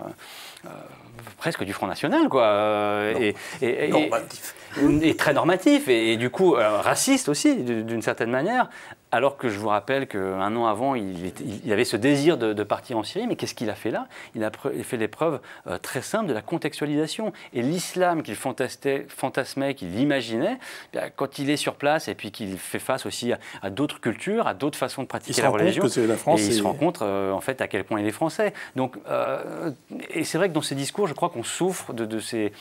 presque du Front National, quoi. Normatif. Et très normatif. Et du coup, raciste aussi, d'une certaine manière. Alors que je vous rappelle qu'un an avant, il avait ce désir de partir en Syrie. Mais qu'est-ce qu'il a fait là? Il a fait l'épreuve très simple de la contextualisation. Et l'islam qu'il fantasmait, qu'il imaginait, quand il est sur place et puis qu'il fait face aussi à d'autres cultures, à d'autres façons de pratiquer la religion, il se rend compte en fait à quel point il est français. Donc, et c'est vrai que dans ces discours, je crois qu'on souffre de ces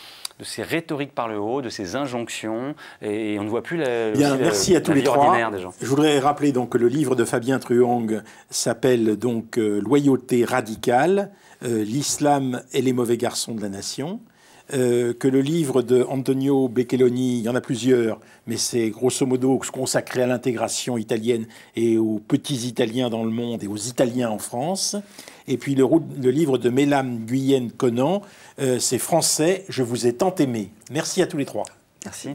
rhétoriques par le haut, de ces injonctions, et on ne voit plus merci à tous les trois. Des gens. Je voudrais rappeler donc que le livre de Fabien Truong s'appelle donc Loyauté radicale, l'islam et les mauvais garçons de la nation. Que le livre de Antonio Becelloni, il y en a plusieurs, mais c'est grosso modo consacré à l'intégration italienne et aux petits Italiens dans le monde et aux Italiens en France. Et puis le livre de Mélane Nguyen-Conan, c'est Français, je vous ai tant aimé. Merci à tous les trois. Merci.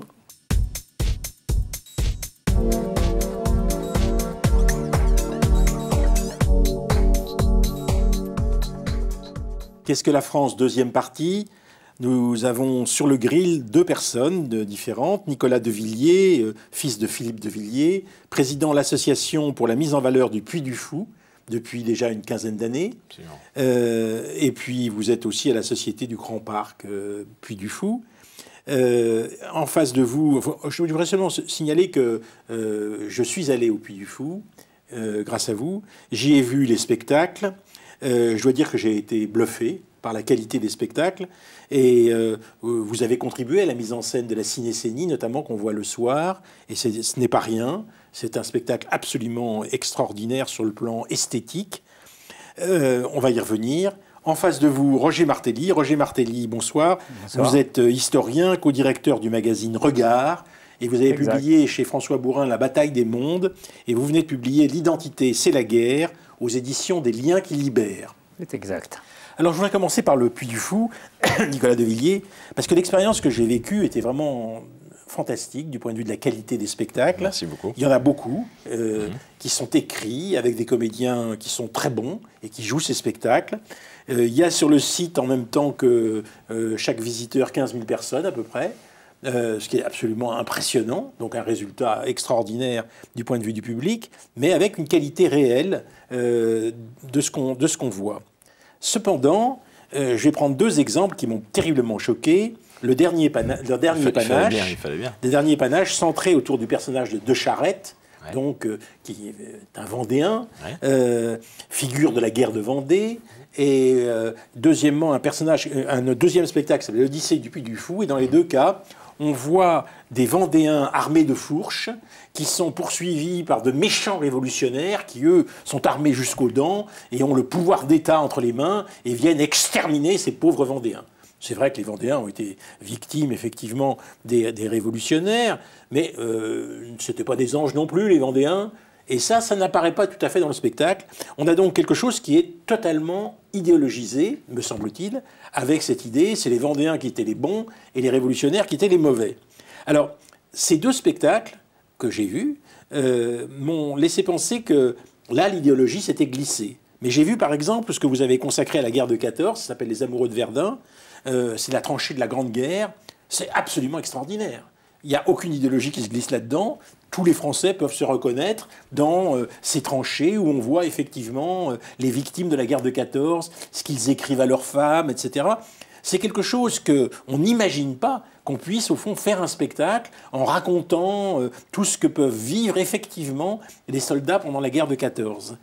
Qu'est-ce que la France? Deuxième partie. Nous avons sur le grill deux personnes différentes. Nicolas de Villiers, fils de Philippe de Villiers, président de l'association pour la mise en valeur du Puy du Fou, depuis déjà une quinzaine d'années. Et puis vous êtes aussi à la Société du Grand Parc Puy du Fou. En face de vous, je voudrais seulement signaler que je suis allé au Puy du Fou, grâce à vous. J'y ai vu les spectacles. Je dois dire que j'ai été bluffé par la qualité des spectacles. Et vous avez contribué à la mise en scène de la cinécénie, notamment qu'on voit le soir. Et ce n'est pas rien. C'est un spectacle absolument extraordinaire sur le plan esthétique. On va y revenir. En face de vous, Roger Martelly. Roger Martelly, bonsoir. Bonsoir. Vous êtes historien, co-directeur du magazine Regard. Et vous avez publié chez François Bourin La bataille des mondes. Et vous venez de publier L'identité, c'est la guerre, aux éditions des Liens qui libèrent. C'est exact. Alors, je voudrais commencer par le Puy du Fou, Nicolas de Villiers, parce que l'expérience que j'ai vécue était vraiment fantastique du point de vue de la qualité des spectacles. Merci beaucoup. Il y en a beaucoup qui sont écrits avec des comédiens qui sont très bons et qui jouent ces spectacles. Il y a sur le site, en même temps que chaque visiteur, 15 000 personnes à peu près. ce qui est absolument impressionnant, donc un résultat extraordinaire du point de vue du public, mais avec une qualité réelle de ce qu'on voit. Cependant, je vais prendre 2 exemples qui m'ont terriblement choqué. Le dernier panache, des derniers panaches centrés autour du personnage de Charette, ouais. Donc, qui est un Vendéen, ouais. Figure de la guerre de Vendée, et deuxièmement, un deuxième spectacle, c'est l'Odyssée du Puy du Fou, et dans les 2 cas, on voit des Vendéens armés de fourches qui sont poursuivis par de méchants révolutionnaires qui, eux, sont armés jusqu'aux dents et ont le pouvoir d'État entre les mains et viennent exterminer ces pauvres Vendéens. C'est vrai que les Vendéens ont été victimes, effectivement, des révolutionnaires, mais ce n'étaient pas des anges non plus, les Vendéens. Et ça n'apparaît pas tout à fait dans le spectacle. On a donc quelque chose qui est totalement idéologisé, me semble-t-il, avec cette idée, c'est les Vendéens qui étaient les bons et les révolutionnaires qui étaient les mauvais. Alors, ces 2 spectacles que j'ai vus m'ont laissé penser que là, l'idéologie s'était glissée. Mais j'ai vu, par exemple, ce que vous avez consacré à la guerre de 14, ça s'appelle Les Amoureux de Verdun, c'est la tranchée de la Grande Guerre, c'est absolument extraordinaire. Il n'y a aucune idéologie qui se glisse là-dedans. Tous les Français peuvent se reconnaître dans ces tranchées où on voit effectivement les victimes de la guerre de 14, ce qu'ils écrivent à leurs femmes, etc. C'est quelque chose qu'on n'imagine pas qu'on puisse, au fond, faire un spectacle en racontant tout ce que peuvent vivre effectivement les soldats pendant la guerre de 14.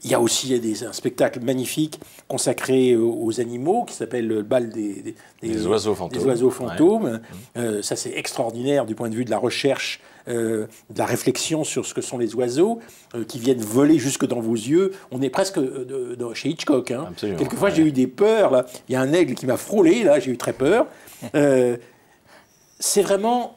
Il y a aussi un spectacle magnifique consacré aux animaux qui s'appelle le bal des oiseaux fantômes. Des oiseaux fantômes. Ouais. Ça, c'est extraordinaire du point de vue de la recherche, de la réflexion sur ce que sont les oiseaux qui viennent voler jusque dans vos yeux. On est presque chez Hitchcock. Hein. Quelquefois, j'ai eu des peurs. Là. Il y a un aigle qui m'a frôlé. Là, j'ai eu très peur. C'est vraiment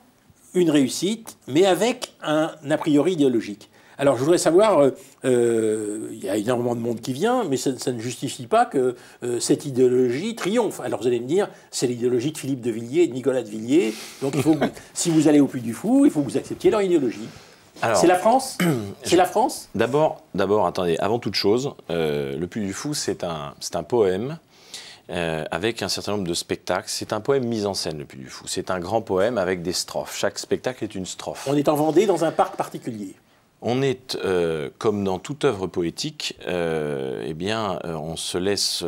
une réussite, mais avec un a priori idéologique. Alors, je voudrais savoir, il y a énormément de monde qui vient, mais ça ne justifie pas que cette idéologie triomphe. Alors, vous allez me dire, c'est l'idéologie de Philippe de Villiers et de Nicolas de Villiers. Donc, il faut si vous allez au Puy du Fou, il faut que vous acceptiez leur idéologie. C'est la France. C'est la France. D'abord, attendez, avant toute chose, le Puy du Fou, c'est un poème avec un certain nombre de spectacles. C'est un poème mis en scène, le Puy du Fou. C'est un grand poème avec des strophes. Chaque spectacle est une strophe. On est en Vendée, dans un parc particulier. On est, comme dans toute œuvre poétique, on se laisse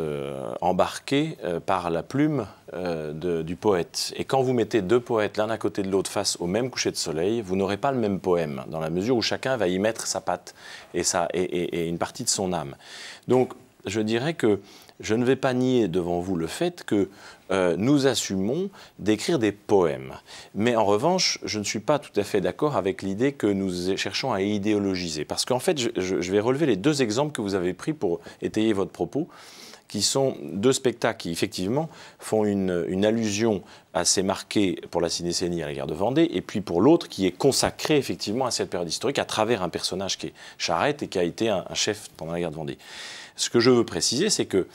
embarquer par la plume du poète. Et quand vous mettez 2 poètes l'un à côté de l'autre face au même coucher de soleil, vous n'aurez pas le même poème, dans la mesure où chacun va y mettre sa patte et une partie de son âme. Donc, je dirais que je ne vais pas nier devant vous le fait que nous assumons d'écrire des poèmes. Mais en revanche, je ne suis pas tout à fait d'accord avec l'idée que nous cherchons à idéologiser. Parce qu'en fait, je vais relever les 2 exemples que vous avez pris pour étayer votre propos, qui sont 2 spectacles qui, effectivement, font une allusion assez marquée pour la cinécénie à la guerre de Vendée, et puis pour l'autre qui est consacré, effectivement, à cette période historique à travers un personnage qui est Charette et qui a été un chef pendant la guerre de Vendée. Ce que je veux préciser, c'est que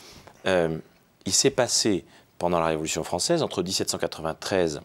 il s'est passé, pendant la Révolution française, entre 1793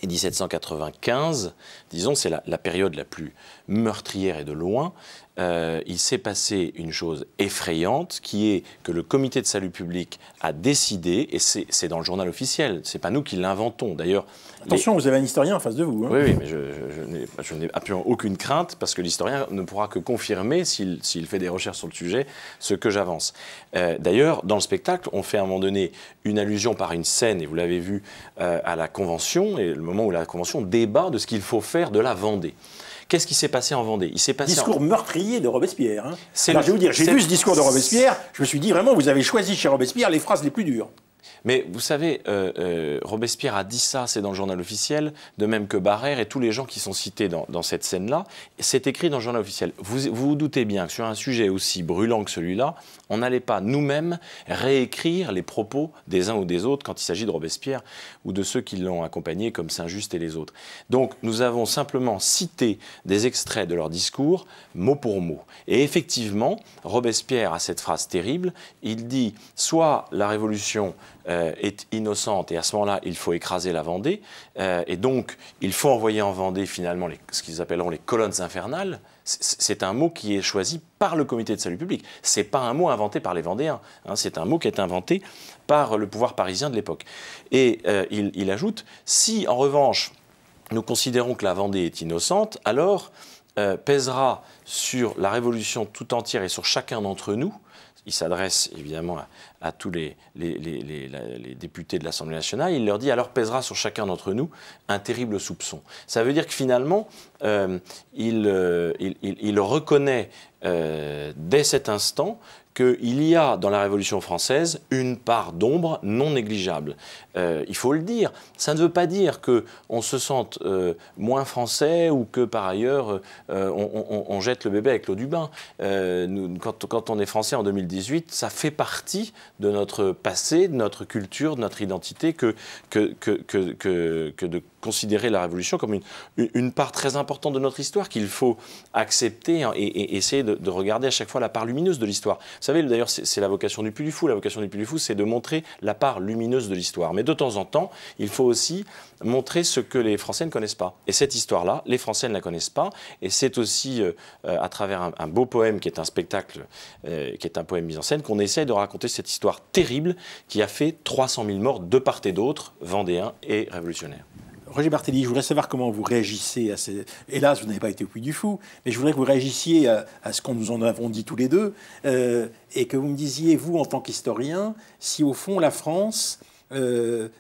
et 1795, disons, c'est la période la plus meurtrière et de loin, il s'est passé une chose effrayante qui est que le comité de salut public a décidé, et c'est dans le journal officiel, c'est pas nous qui l'inventons d'ailleurs. Attention, vous avez un historien en face de vous. Hein. Oui, mais je n'ai absolument aucune crainte parce que l'historien ne pourra que confirmer, s'il fait des recherches sur le sujet, ce que j'avance. D'ailleurs, dans le spectacle, on fait à un moment donné une allusion par une scène, et vous l'avez vu, à la Convention, et le moment où la Convention débat de ce qu'il faut faire de la Vendée. Qu'est-ce qui s'est passé en Vendée? Il s'est passé discours meurtrier de Robespierre. Hein. Alors, je vais vous dire, j'ai vu ce discours de Robespierre, je me suis dit vraiment, vous avez choisi chez Robespierre les phrases les plus dures. Mais vous savez, Robespierre a dit ça, c'est dans le journal officiel, de même que Barrère et tous les gens qui sont cités dans cette scène-là. C'est écrit dans le journal officiel. Vous vous doutez bien que sur un sujet aussi brûlant que celui-là, on n'allait pas nous-mêmes réécrire les propos des uns ou des autres quand il s'agit de Robespierre ou de ceux qui l'ont accompagné comme Saint-Just et les autres. Donc nous avons simplement cité des extraits de leur discours, mot pour mot. Et effectivement, Robespierre a cette phrase terrible, il dit soit la Révolution est innocente et à ce moment-là, il faut écraser la Vendée et donc il faut envoyer en Vendée finalement ce qu'ils appelleront les colonnes infernales. C'est un mot qui est choisi par le comité de salut public. Ce n'est pas un mot inventé par les Vendéens, hein, c'est un mot qui est inventé par le pouvoir parisien de l'époque. Et il ajoute, si en revanche nous considérons que la Vendée est innocente, alors pèsera sur la Révolution tout entière et sur chacun d'entre nous. Il s'adresse évidemment à tous les députés de l'Assemblée nationale. Il leur dit alors pèsera sur chacun d'entre nous un terrible soupçon. Ça veut dire que finalement, il reconnaît dès cet instant qu'il y a dans la Révolution française une part d'ombre non négligeable. Il faut le dire. Ça ne veut pas dire qu'on se sente moins français ou que par ailleurs on jette le bébé avec l'eau du bain. Quand on est français en 2018, ça fait partie de notre passé, de notre culture, de notre identité que de considérer la Révolution comme une part très importante de notre histoire qu'il faut accepter et essayer de regarder à chaque fois la part lumineuse de l'histoire. Vous savez, d'ailleurs, c'est la vocation du Puy du Fou. La vocation du Puy du Fou, c'est de montrer la part lumineuse de l'histoire. Mais de temps en temps, il faut aussi montrer ce que les Français ne connaissent pas. Et cette histoire-là, les Français ne la connaissent pas. Et c'est aussi à travers un beau poème qui est un spectacle, qui est un poème mis en scène, qu'on essaie de raconter cette histoire terrible qui a fait 300 000 morts de part et d'autre, vendéens et révolutionnaires. Roger Barthélémy, je voudrais savoir comment vous réagissez à ces... Hélas, vous n'avez pas été au Puy du Fou, mais je voudrais que vous réagissiez à ce qu'on nous en avons dit tous les deux, et que vous me disiez, vous, en tant qu'historien, si au fond la France,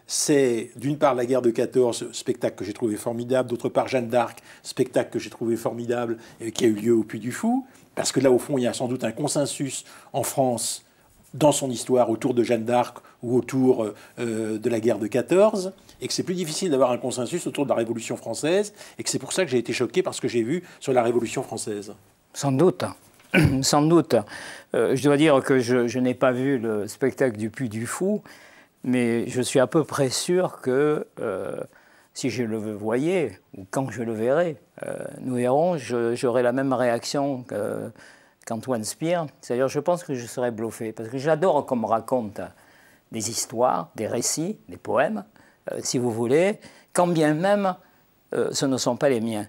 c'est d'une part la guerre de 14, spectacle que j'ai trouvé formidable, d'autre part Jeanne d'Arc, spectacle que j'ai trouvé formidable, qui a eu lieu au Puy du Fou, parce que là, au fond, il y a sans doute un consensus en France dans son histoire autour de Jeanne d'Arc ou autour de la guerre de 14, et que c'est plus difficile d'avoir un consensus autour de la Révolution française, et que c'est pour ça que j'ai été choqué par ce que j'ai vu sur la Révolution française. Sans doute. Sans doute. Je dois dire que je n'ai pas vu le spectacle du Puy du Fou, mais je suis à peu près sûr que si je le voyais, ou quand je le verrai, nous verrons, j'aurai la même réaction qu'Antoine Spire. C'est-à-dire, je pense que je serai bluffé, parce que j'adore qu'on me raconte des histoires, des récits, des poèmes, si vous voulez, quand bien même ce ne sont pas les miens.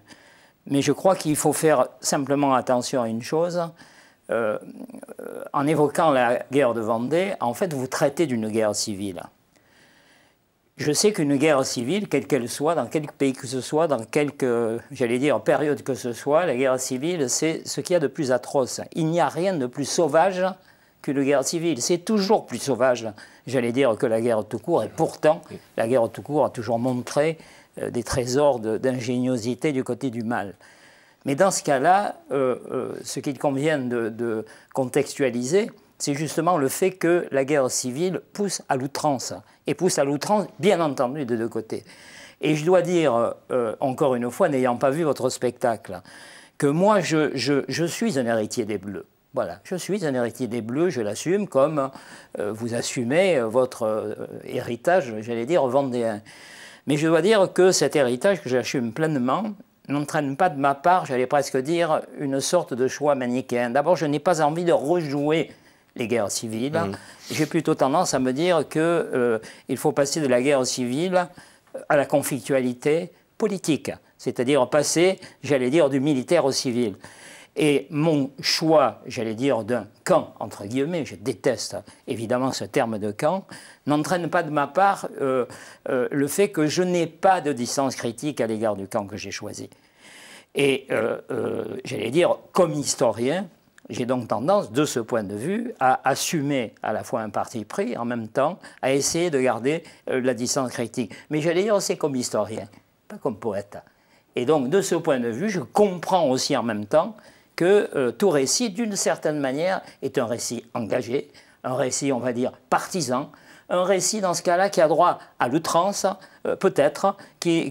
Mais je crois qu'il faut faire simplement attention à une chose. En évoquant la guerre de Vendée, en fait, vous traitez d'une guerre civile. Je sais qu'une guerre civile, quelle qu'elle soit, dans quel pays que ce soit, dans quelque, j'allais dire, période que ce soit, la guerre civile, c'est ce qu'il y a de plus atroce. Il n'y a rien de plus sauvage qu'une guerre civile. C'est toujours plus sauvage, j'allais dire, que la guerre tout court. Et pourtant, la guerre tout court a toujours montré des trésors d'ingéniosité du côté du mal. Mais dans ce cas-là, ce qu'il convient de contextualiser, c'est justement le fait que la guerre civile pousse à l'outrance. Et pousse à l'outrance, bien entendu, de deux côtés. Et je dois dire, encore une fois, n'ayant pas vu votre spectacle, que moi, je suis un héritier des Bleus. Voilà, je suis un héritier des Bleus, je l'assume, comme vous assumez votre héritage, j'allais dire, vendéen. Mais je dois dire que cet héritage que j'assume pleinement n'entraîne pas de ma part, j'allais presque dire, une sorte de choix manichéen. D'abord, je n'ai pas envie de rejouer les guerres civiles. J'ai plutôt tendance à me dire qu'il faut passer de la guerre civile à la conflictualité politique, c'est-à-dire passer, j'allais dire, du militaire au civil. Et mon choix, j'allais dire, d'un camp, entre guillemets, je déteste évidemment ce terme de camp, n'entraîne pas de ma part le fait que je n'ai pas de distance critique à l'égard du camp que j'ai choisi. Et j'allais dire, comme historien, j'ai donc tendance, de ce point de vue, à assumer à la fois un parti pris, en même temps, à essayer de garder la distance critique. Mais j'allais dire, c'est comme historien, pas comme poète. Et donc, de ce point de vue, je comprends aussi en même temps que tout récit, d'une certaine manière, est un récit engagé, un récit, on va dire, partisan, un récit, dans ce cas-là, qui a droit à l'outrance, peut-être, qui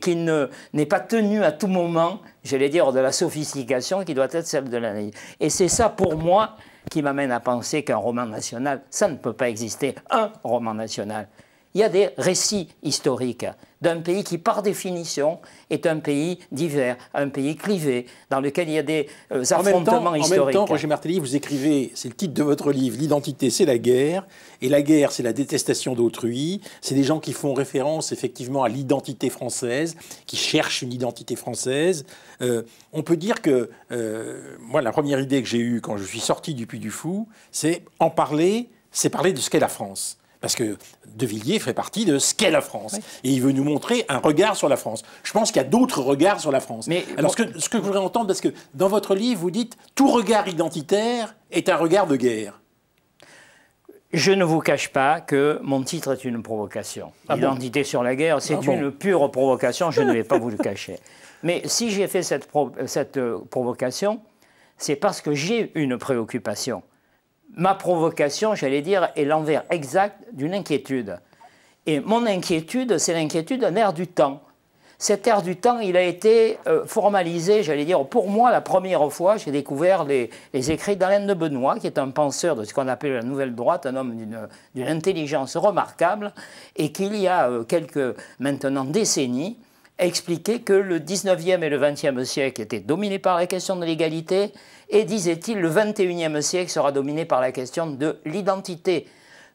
n'est pas tenu à tout moment, j'allais dire, de la sophistication qui doit être celle de l'analyse. Et c'est ça, pour moi, qui m'amène à penser qu'un roman national, ça ne peut pas exister, un roman national. Il y a des récits historiques d'un pays qui, par définition, est un pays divers, un pays clivé, dans lequel il y a des affrontements historiques. En même temps, Roger Barthélémy, vous écrivez, c'est le titre de votre livre, l'identité, c'est la guerre, et la guerre, c'est la détestation d'autrui. C'est des gens qui font référence, effectivement, à l'identité française, qui cherchent une identité française. On peut dire que, moi, la première idée que j'ai eue quand je suis sorti du Puy du Fou, c'est en parler, c'est parler de ce qu'est la France. Parce que De Villiers fait partie de ce qu'est la France. Oui. Et il veut nous montrer un regard sur la France. Je pense qu'il y a d'autres regards sur la France. Mais alors, ce que je voudrais entendre, parce que dans votre livre, vous dites « Tout regard identitaire est un regard de guerre ». Je ne vous cache pas que mon titre est une provocation. L'identité sur la guerre, c'est une pure provocation, je ne vais pas vous le cacher. Mais si j'ai fait cette provocation, c'est parce que j'ai une préoccupation. Ma provocation, j'allais dire, est l'envers exact d'une inquiétude. Et mon inquiétude, c'est l'inquiétude d'un air du temps. Cet air du temps, il a été formalisé, j'allais dire, pour moi, la première fois, j'ai découvert les écrits d'Alain de Benoît, qui est un penseur de ce qu'on appelle la nouvelle droite, un homme d'une intelligence remarquable, et qui, il y a quelques, maintenant, décennies, expliqué que le 19e et le 20e siècle étaient dominés par la question de l'égalité, et, disait-il, le 21e siècle sera dominé par la question de l'identité.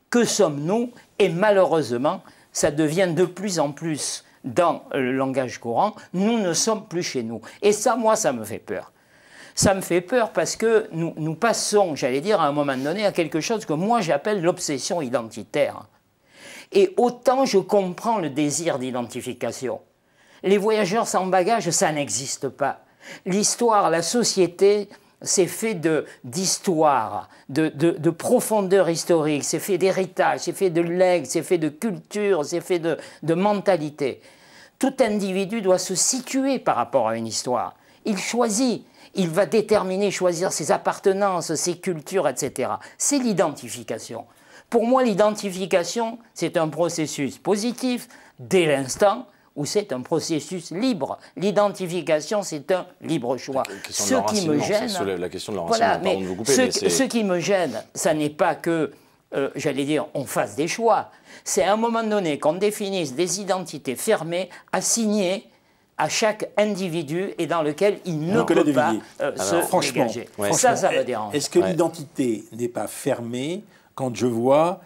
Que sommes-nous? Et malheureusement, ça devient de plus en plus, dans le langage courant, nous ne sommes plus chez nous. Et ça, moi, ça me fait peur. Ça me fait peur parce que nous passons, j'allais dire, à un moment donné, à quelque chose que moi j'appelle l'obsession identitaire. Et autant je comprends le désir d'identification. Les voyageurs sans bagages, ça n'existe pas. L'histoire, la société, c'est fait d'histoire, de profondeur historique, c'est fait d'héritage, c'est fait de legs, c'est fait de culture, c'est fait de mentalité. Tout individu doit se situer par rapport à une histoire. Il choisit, il va déterminer, choisir ses appartenances, ses cultures, etc. C'est l'identification. Pour moi, l'identification, c'est un processus positif dès l'instant où c'est un processus libre. L'identification, c'est un libre choix. Ce qui me gêne, la question de l'enracinement, pardon de vous couper, ce qui me gêne, ça n'est pas que, j'allais dire, on fasse des choix. C'est à un moment donné qu'on définisse des identités fermées, assignées à chaque individu et dans lequel il ne peut pas se dégager. Ça me dérange. Est-ce que l'identité n'est pas fermée quand je vois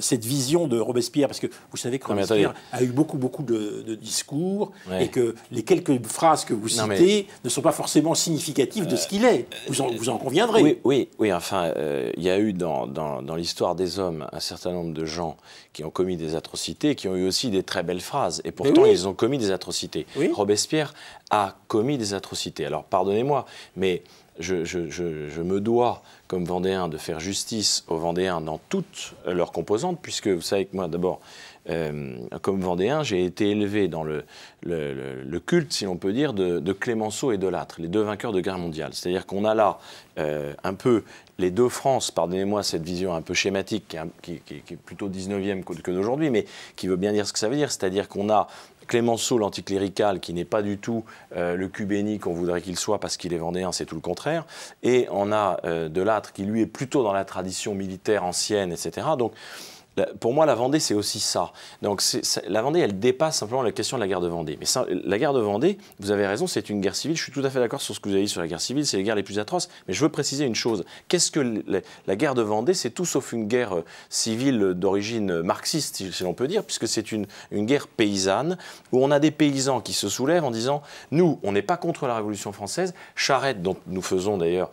cette vision de Robespierre, parce que vous savez que Robespierre a eu beaucoup de discours et que les quelques phrases que vous citez ne sont pas forcément significatives de ce qu'il est. Vous en conviendrez. Oui, enfin, il y a eu dans l'histoire des hommes un certain nombre de gens qui ont commis des atrocités, qui ont eu aussi des très belles phrases, et pourtant ils ont commis des atrocités. Robespierre a commis des atrocités. Alors pardonnez-moi, mais je me dois, comme Vendéen, de faire justice aux Vendéens dans toutes leurs composantes, puisque vous savez que moi, d'abord, comme Vendéen, j'ai été élevé dans le culte, si l'on peut dire, de Clémenceau et de Lattre, les deux vainqueurs de guerre mondiale. C'est-à-dire qu'on a là un peu les deux France, pardonnez-moi cette vision un peu schématique, qui est plutôt 19e que d'aujourd'hui, mais qui veut bien dire ce que ça veut dire, c'est-à-dire qu'on a Clémenceau, l'anticlérical, qui n'est pas du tout le cul béni qu'on voudrait qu'il soit parce qu'il est vendéen, c'est tout le contraire. Et on a de Lattre qui, lui, est plutôt dans la tradition militaire ancienne, etc. Donc, pour moi, la Vendée, c'est aussi ça. Donc, la Vendée, elle dépasse simplement la question de la guerre de Vendée. Mais ça, la guerre de Vendée, vous avez raison, c'est une guerre civile. Je suis tout à fait d'accord sur ce que vous avez dit sur la guerre civile. C'est les guerres les plus atroces. Mais je veux préciser une chose. Qu'est-ce que la guerre de Vendée? C'est tout sauf une guerre civile d'origine marxiste, si l'on peut dire, puisque c'est une guerre paysanne où on a des paysans qui se soulèvent en disant « Nous, on n'est pas contre la Révolution française. Charette, dont nous faisons d'ailleurs,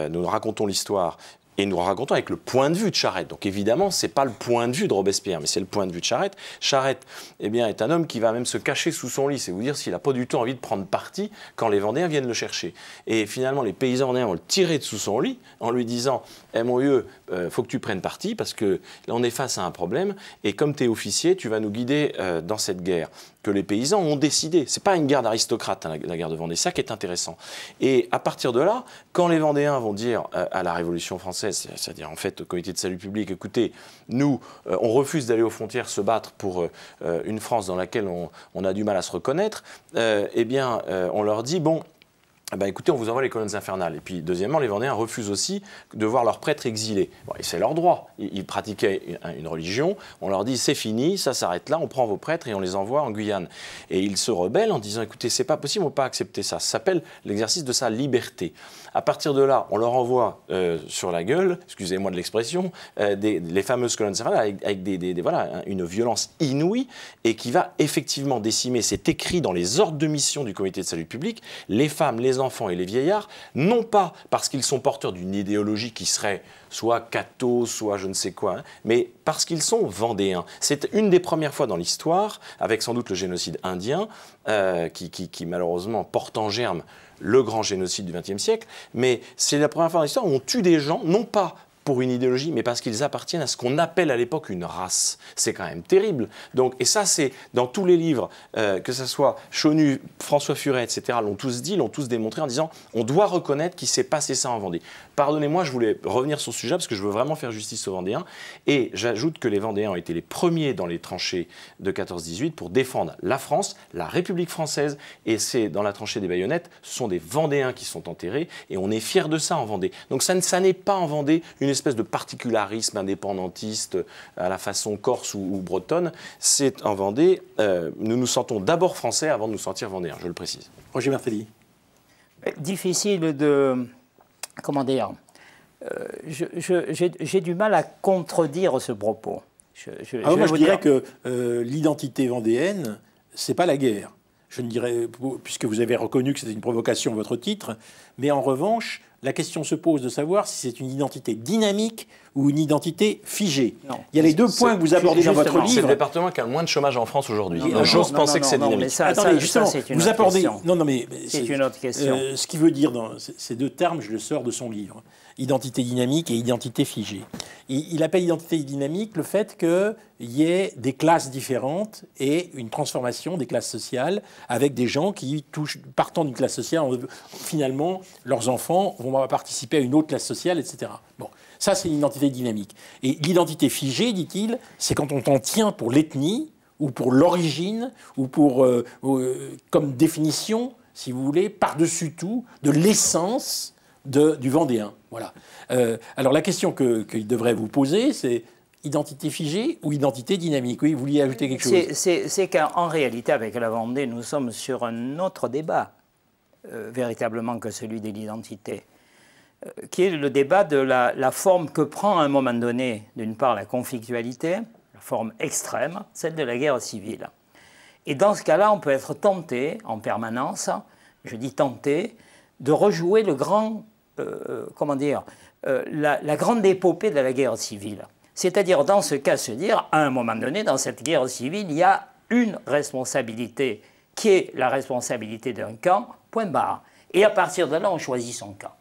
nous racontons l'histoire, et nous racontons avec le point de vue de Charette. Donc évidemment, ce n'est pas le point de vue de Robespierre, mais c'est le point de vue de Charette. Charette, eh bien, est un homme qui va même se cacher sous son lit. C'est vous dire s'il n'a pas du tout envie de prendre parti quand les Vendéens viennent le chercher. Et finalement, les paysans vendéens vont le tirer de sous son lit en lui disant « Eh mon vieux, faut que tu prennes parti parce que là, on est face à un problème. Et comme tu es officier, tu vas nous guider dans cette guerre. » Que les paysans ont décidé. Ce n'est pas une guerre d'aristocrates, hein, la guerre de Vendée. C'est ça qui est intéressant. Et à partir de là, quand les Vendéens vont dire à la Révolution française, c'est-à-dire en fait au Comité de salut public, écoutez, nous, on refuse d'aller aux frontières se battre pour une France dans laquelle on a du mal à se reconnaître, eh bien, on leur dit, bon, ben écoutez, on vous envoie les colonnes infernales. Et puis, deuxièmement, les Vendéens refusent aussi de voir leurs prêtres exilés. Bon, et c'est leur droit. Ils pratiquaient une religion. On leur dit, c'est fini, ça s'arrête là, on prend vos prêtres et on les envoie en Guyane. Et ils se rebellent en disant, écoutez, c'est pas possible, on ne peut pas accepter ça. Ça s'appelle l'exercice de sa liberté. À partir de là, on leur envoie sur la gueule, excusez-moi de l'expression, les fameuses colonnes infernales avec voilà, une violence inouïe et qui va effectivement décimer, c'est écrit dans les ordres de mission du Comité de salut public, les femmes, les enfants et les vieillards, non pas parce qu'ils sont porteurs d'une idéologie qui serait soit catho, soit je ne sais quoi, hein, mais parce qu'ils sont vendéens. C'est une des premières fois dans l'histoire, avec sans doute le génocide indien, qui malheureusement porte en germe le grand génocide du XXe siècle, mais c'est la première fois dans l'histoire où on tue des gens, non pas pour une idéologie, mais parce qu'ils appartiennent à ce qu'on appelle à l'époque une race. C'est quand même terrible. Donc, et ça, c'est dans tous les livres, que ce soit Chonu, François Furet, etc., l'ont tous dit, l'ont tous démontré en disant on doit reconnaître qu'il s'est passé ça en Vendée. Pardonnez-moi, je voulais revenir sur ce sujet parce que je veux vraiment faire justice aux Vendéens. Et j'ajoute que les Vendéens ont été les premiers dans les tranchées de 14-18 pour défendre la France, la République française. Et c'est dans la tranchée des baïonnettes, ce sont des Vendéens qui sont enterrés. Et on est fiers de ça en Vendée. Donc ça n'est pas en Vendée une espèce de particularisme indépendantiste à la façon corse ou bretonne. C'est en Vendée, nous nous sentons d'abord français avant de nous sentir vendéens, je le précise. Roger Martelly. Difficile de... Comment dire, j'ai du mal à contredire ce propos. Moi, je dirais que l'identité vendéenne, c'est pas la guerre. Je ne dirais, puisque vous avez reconnu que c'était une provocation, votre titre, mais en revanche, la question se pose de savoir si c'est une identité dynamique ou une identité figée. Non. Il y a les deux points que vous abordez dans votre livre. C'est le département qui a le moins de chômage en France aujourd'hui. J'ose penser que c'est dynamique. Attendez, justement, vous abordez... Non, mais c'est une autre question. Ce qui veut dire, dans ces deux termes, je le sors de son livre, identité dynamique et identité figée. Il appelle identité dynamique le fait qu'il y ait des classes différentes et une transformation des classes sociales avec des gens qui, partant d'une classe sociale, finalement, leurs enfants vont participer à une autre classe sociale, etc. Bon, ça, c'est une identité dynamique. Et l'identité figée, dit-il, c'est quand on t'en tient pour l'ethnie ou pour l'origine ou pour, comme définition, si vous voulez, par-dessus tout, de l'essence du Vendéen. Voilà. Alors la question qu'il devrait vous poser, c'est identité figée ou identité dynamique? Oui, vous vouliez ajouter quelque chose? C'est qu'en réalité, avec la Vendée, nous sommes sur un autre débat, véritablement, que celui de l'identité, qui est le débat de la forme que prend à un moment donné, d'une part, la conflictualité, la forme extrême, celle de la guerre civile. Et dans ce cas-là, on peut être tenté, en permanence, je dis tenté, de rejouer le grand... la grande épopée de la guerre civile. C'est-à-dire, dans ce cas, se dire, à un moment donné, dans cette guerre civile, il y a une responsabilité qui est la responsabilité d'un camp, point barre. Et à partir de là, on choisit son camp.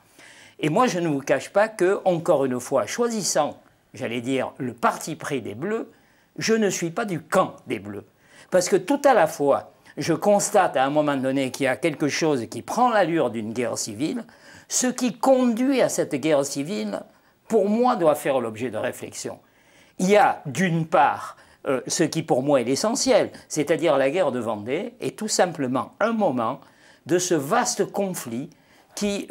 Et moi, je ne vous cache pas que, encore une fois, choisissant, j'allais dire, le parti pris des Bleus, je ne suis pas du camp des Bleus. Parce que tout à la fois, je constate à un moment donné qu'il y a quelque chose qui prend l'allure d'une guerre civile. Ce qui conduit à cette guerre civile, pour moi, doit faire l'objet de réflexion. Il y a, d'une part, ce qui pour moi est l'essentiel, c'est-à-dire la guerre de Vendée, est tout simplement un moment de ce vaste conflit qui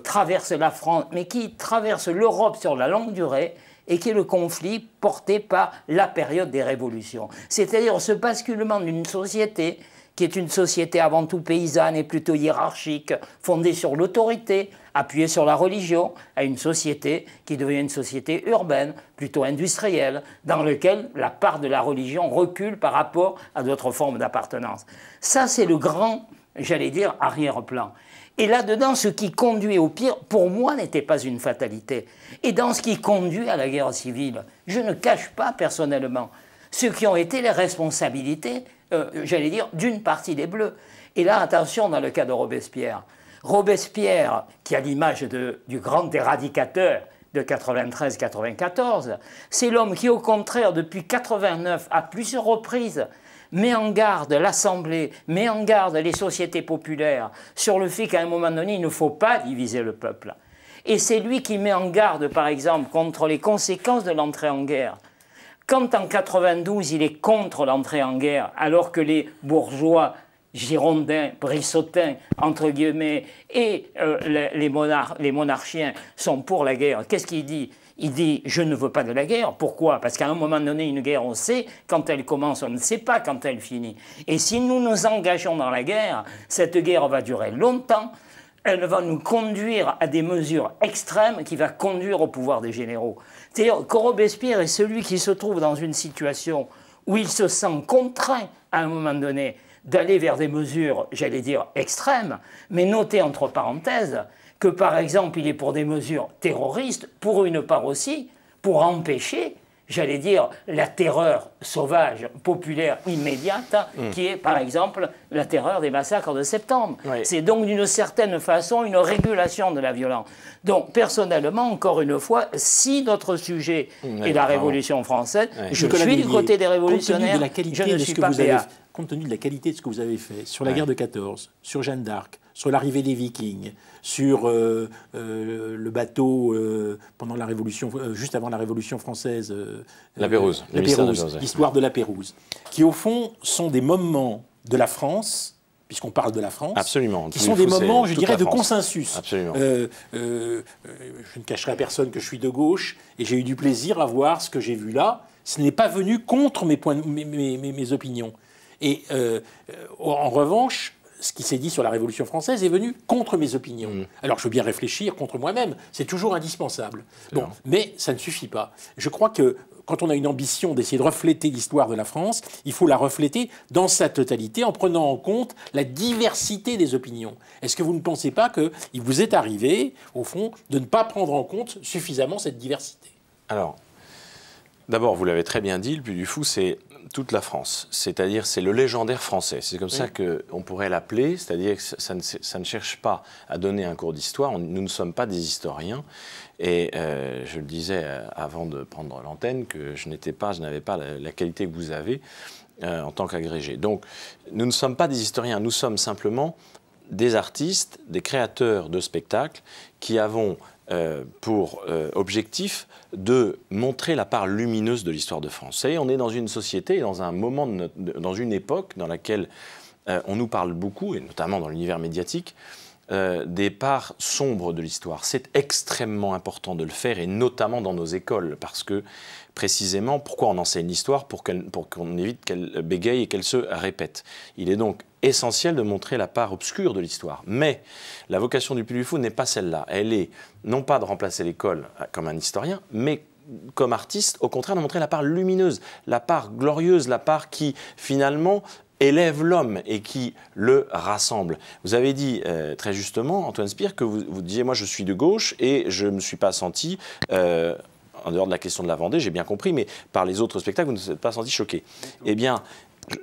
traverse la France, mais qui traverse l'Europe sur la longue durée, et qui est le conflit porté par la période des révolutions. C'est-à-dire ce basculement d'une société qui est une société avant tout paysanne et plutôt hiérarchique, fondée sur l'autorité, appuyée sur la religion, à une société qui devient une société urbaine, plutôt industrielle, dans laquelle la part de la religion recule par rapport à d'autres formes d'appartenance. Ça, c'est le grand, j'allais dire, arrière-plan. Et là-dedans, ce qui conduit au pire, pour moi, n'était pas une fatalité. Et dans ce qui conduit à la guerre civile, je ne cache pas personnellement ce qui ont été les responsabilités, j'allais dire, d'une partie des Bleus. Et là, attention, dans le cas de Robespierre. Robespierre, qui a l'image du grand éradicateur de 93-94, c'est l'homme qui, au contraire, depuis 89, à plusieurs reprises, met en garde l'Assemblée, met en garde les sociétés populaires sur le fait qu'à un moment donné, il ne faut pas diviser le peuple. Et c'est lui qui met en garde, par exemple, contre les conséquences de l'entrée en guerre. Quand en 92, il est contre l'entrée en guerre, alors que les bourgeois girondins, brissotins, entre guillemets, et les monarchiens sont pour la guerre, qu'est-ce qu'il dit? Il dit « je ne veux pas de la guerre ». Pourquoi? Parce qu'à un moment donné, une guerre, on sait quand elle commence, on ne sait pas quand elle finit. Et si nous nous engageons dans la guerre, cette guerre va durer longtemps, elle va nous conduire à des mesures extrêmes qui vont conduire au pouvoir des généraux. C'est-à-dire que Robespierre est celui qui se trouve dans une situation où il se sent contraint, à un moment donné, d'aller vers des mesures, j'allais dire, extrêmes, mais notez entre parenthèses que, par exemple, il est pour des mesures terroristes, pour une part aussi, pour empêcher, j'allais dire, la terreur sauvage, populaire, immédiate, qui est, par exemple, la terreur des massacres de septembre. Oui. C'est donc, d'une certaine façon, une régulation de la violence. Donc, personnellement, encore une fois, si notre sujet est la Révolution française, je suis du côté des révolutionnaires, je ne suis pas PA. Compte tenu de la qualité de ce que vous avez fait sur la guerre de 14, sur Jeanne d'Arc, sur l'arrivée des Vikings, sur le bateau pendant la Révolution, juste avant la Révolution française, La Pérouse, l'histoire de la Pérouse, qui au fond sont des moments de la France, puisqu'on parle de la France, absolument, qui sont des moments, je dirais, de consensus. Absolument. Je ne cacherai à personne que je suis de gauche, et j'ai eu du plaisir à voir ce que j'ai vu là. Ce n'est pas venu contre mes opinions. Et en revanche, ce qui s'est dit sur la Révolution française est venu contre mes opinions. Alors je veux bien réfléchir contre moi-même, c'est toujours indispensable. Bon, mais ça ne suffit pas. Je crois que quand on a une ambition d'essayer de refléter l'histoire de la France, il faut la refléter dans sa totalité en prenant en compte la diversité des opinions. Est-ce que vous ne pensez pas qu'il vous est arrivé, au fond, de ne pas prendre en compte suffisamment cette diversité? Alors, d'abord, vous l'avez très bien dit, le Puy du Fou, c'est toute la France. C'est-à-dire, c'est le légendaire français. C'est comme ça qu'on pourrait l'appeler. C'est-à-dire que ça ne cherche pas à donner un cours d'histoire. Nous ne sommes pas des historiens. Et je le disais avant de prendre l'antenne que je n'avais pas la qualité que vous avez en tant qu'agrégé. Donc, nous ne sommes pas des historiens. Nous sommes simplement des artistes, des créateurs de spectacles qui avons pour objectif de montrer la part lumineuse de l'histoire de France. Et on est dans une société, dans un moment, dans une époque dans laquelle on nous parle beaucoup, et notamment dans l'univers médiatique, des parts sombres de l'histoire. C'est extrêmement important de le faire, et notamment dans nos écoles, parce que précisément, pourquoi on enseigne l'histoire? Pour qu'on évite qu'elle bégaye et qu'elle se répète. Il est donc essentiel de montrer la part obscure de l'histoire. Mais la vocation du Puy du Fou n'est pas celle-là. Elle est non pas de remplacer l'école comme un historien, mais comme artiste, au contraire, de montrer la part lumineuse, la part glorieuse, la part qui, finalement, élève l'homme et qui le rassemble. Vous avez dit très justement, Antoine Spire, que vous disiez « moi je suis de gauche et je ne me suis pas senti, en dehors de la question de la Vendée, j'ai bien compris, mais par les autres spectacles, vous ne vous êtes pas senti choqué ». Eh bien,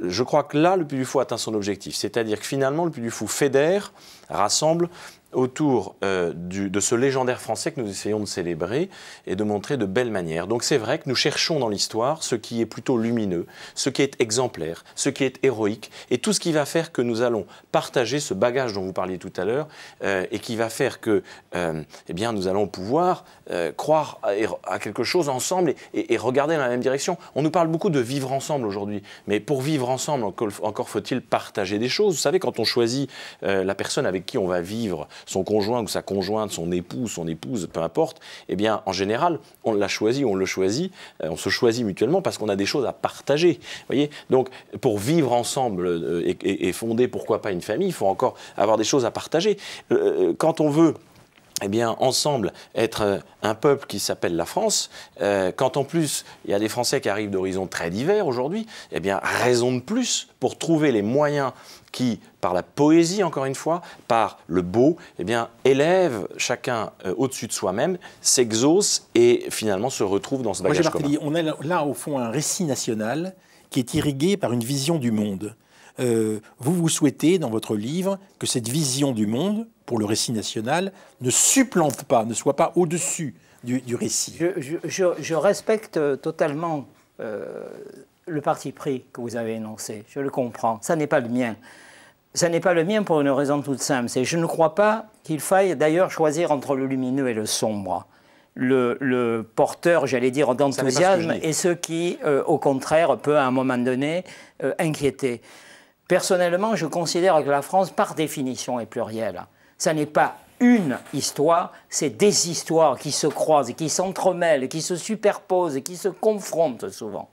je crois que là, le Puy du Fou atteint son objectif. C'est-à-dire que finalement, le Puy du Fou fédère, rassemble autour de ce légendaire français que nous essayons de célébrer et de montrer de belles manières. Donc c'est vrai que nous cherchons dans l'histoire ce qui est plutôt lumineux, ce qui est exemplaire, ce qui est héroïque, et tout ce qui va faire que nous allons partager ce bagage dont vous parliez tout à l'heure, et qui va faire que eh bien, nous allons pouvoir croire à quelque chose ensemble et regarder dans la même direction. On nous parle beaucoup de vivre ensemble aujourd'hui, mais pour vivre ensemble, encore faut-il partager des choses. Vous savez, quand on choisit la personne avec qui on va vivre, son conjoint ou sa conjointe, son époux, son épouse, peu importe, eh bien, en général, on l'a choisi, on le choisit, on se choisit mutuellement parce qu'on a des choses à partager. Voyez, donc, pour vivre ensemble et fonder, pourquoi pas, une famille, il faut encore avoir des choses à partager. Quand on veut, eh bien, ensemble, être un peuple qui s'appelle la France, quand en plus, il y a des Français qui arrivent d'horizons très divers aujourd'hui, eh bien, raison de plus pour trouver les moyens qui, par la poésie, encore une fois, par le beau, eh bien, élève chacun au-dessus de soi-même, s'exauce et finalement se retrouve dans ce bagage commun. On a là, au fond, un récit national qui est irrigué par une vision du monde. Vous souhaitez, dans votre livre, que cette vision du monde, pour le récit national, ne supplante pas, ne soit pas au-dessus du récit. Je respecte totalement le parti pris que vous avez énoncé. Je le comprends. Ça n'est pas le mien. Ça n'est pas le mien pour une raison toute simple. C'est je ne crois pas qu'il faille d'ailleurs choisir entre le lumineux et le sombre. Le porteur, j'allais dire, d'enthousiasme et ce qui, au contraire, peut à un moment donné inquiéter. Personnellement, je considère que la France, par définition, est plurielle. Ça n'est pas une histoire, c'est des histoires qui se croisent, qui s'entremêlent, qui se superposent, qui se confrontent souvent.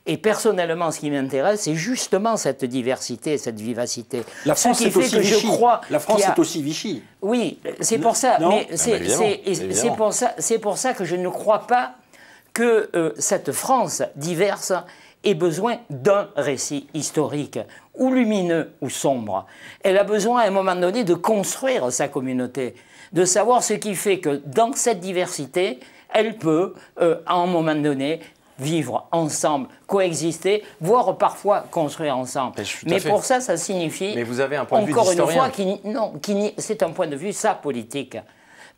Et personnellement, ce qui m'intéresse, c'est justement cette diversité, cette vivacité. La France, c'est aussi Vichy. La France, c'est aussi Vichy. Oui, c'est pour ça. Mais c'est pour ça que je ne crois pas que cette France diverse ait besoin d'un récit historique, ou lumineux ou sombre. Elle a besoin à un moment donné de construire sa communauté, de savoir ce qui fait que dans cette diversité, elle peut, à un moment donné, vivre ensemble, coexister, voire parfois construire ensemble. Mais pour ça, ça signifie, mais vous avez un point de vue encore une d'historien. fois, c'est un point de vue, ça, politique.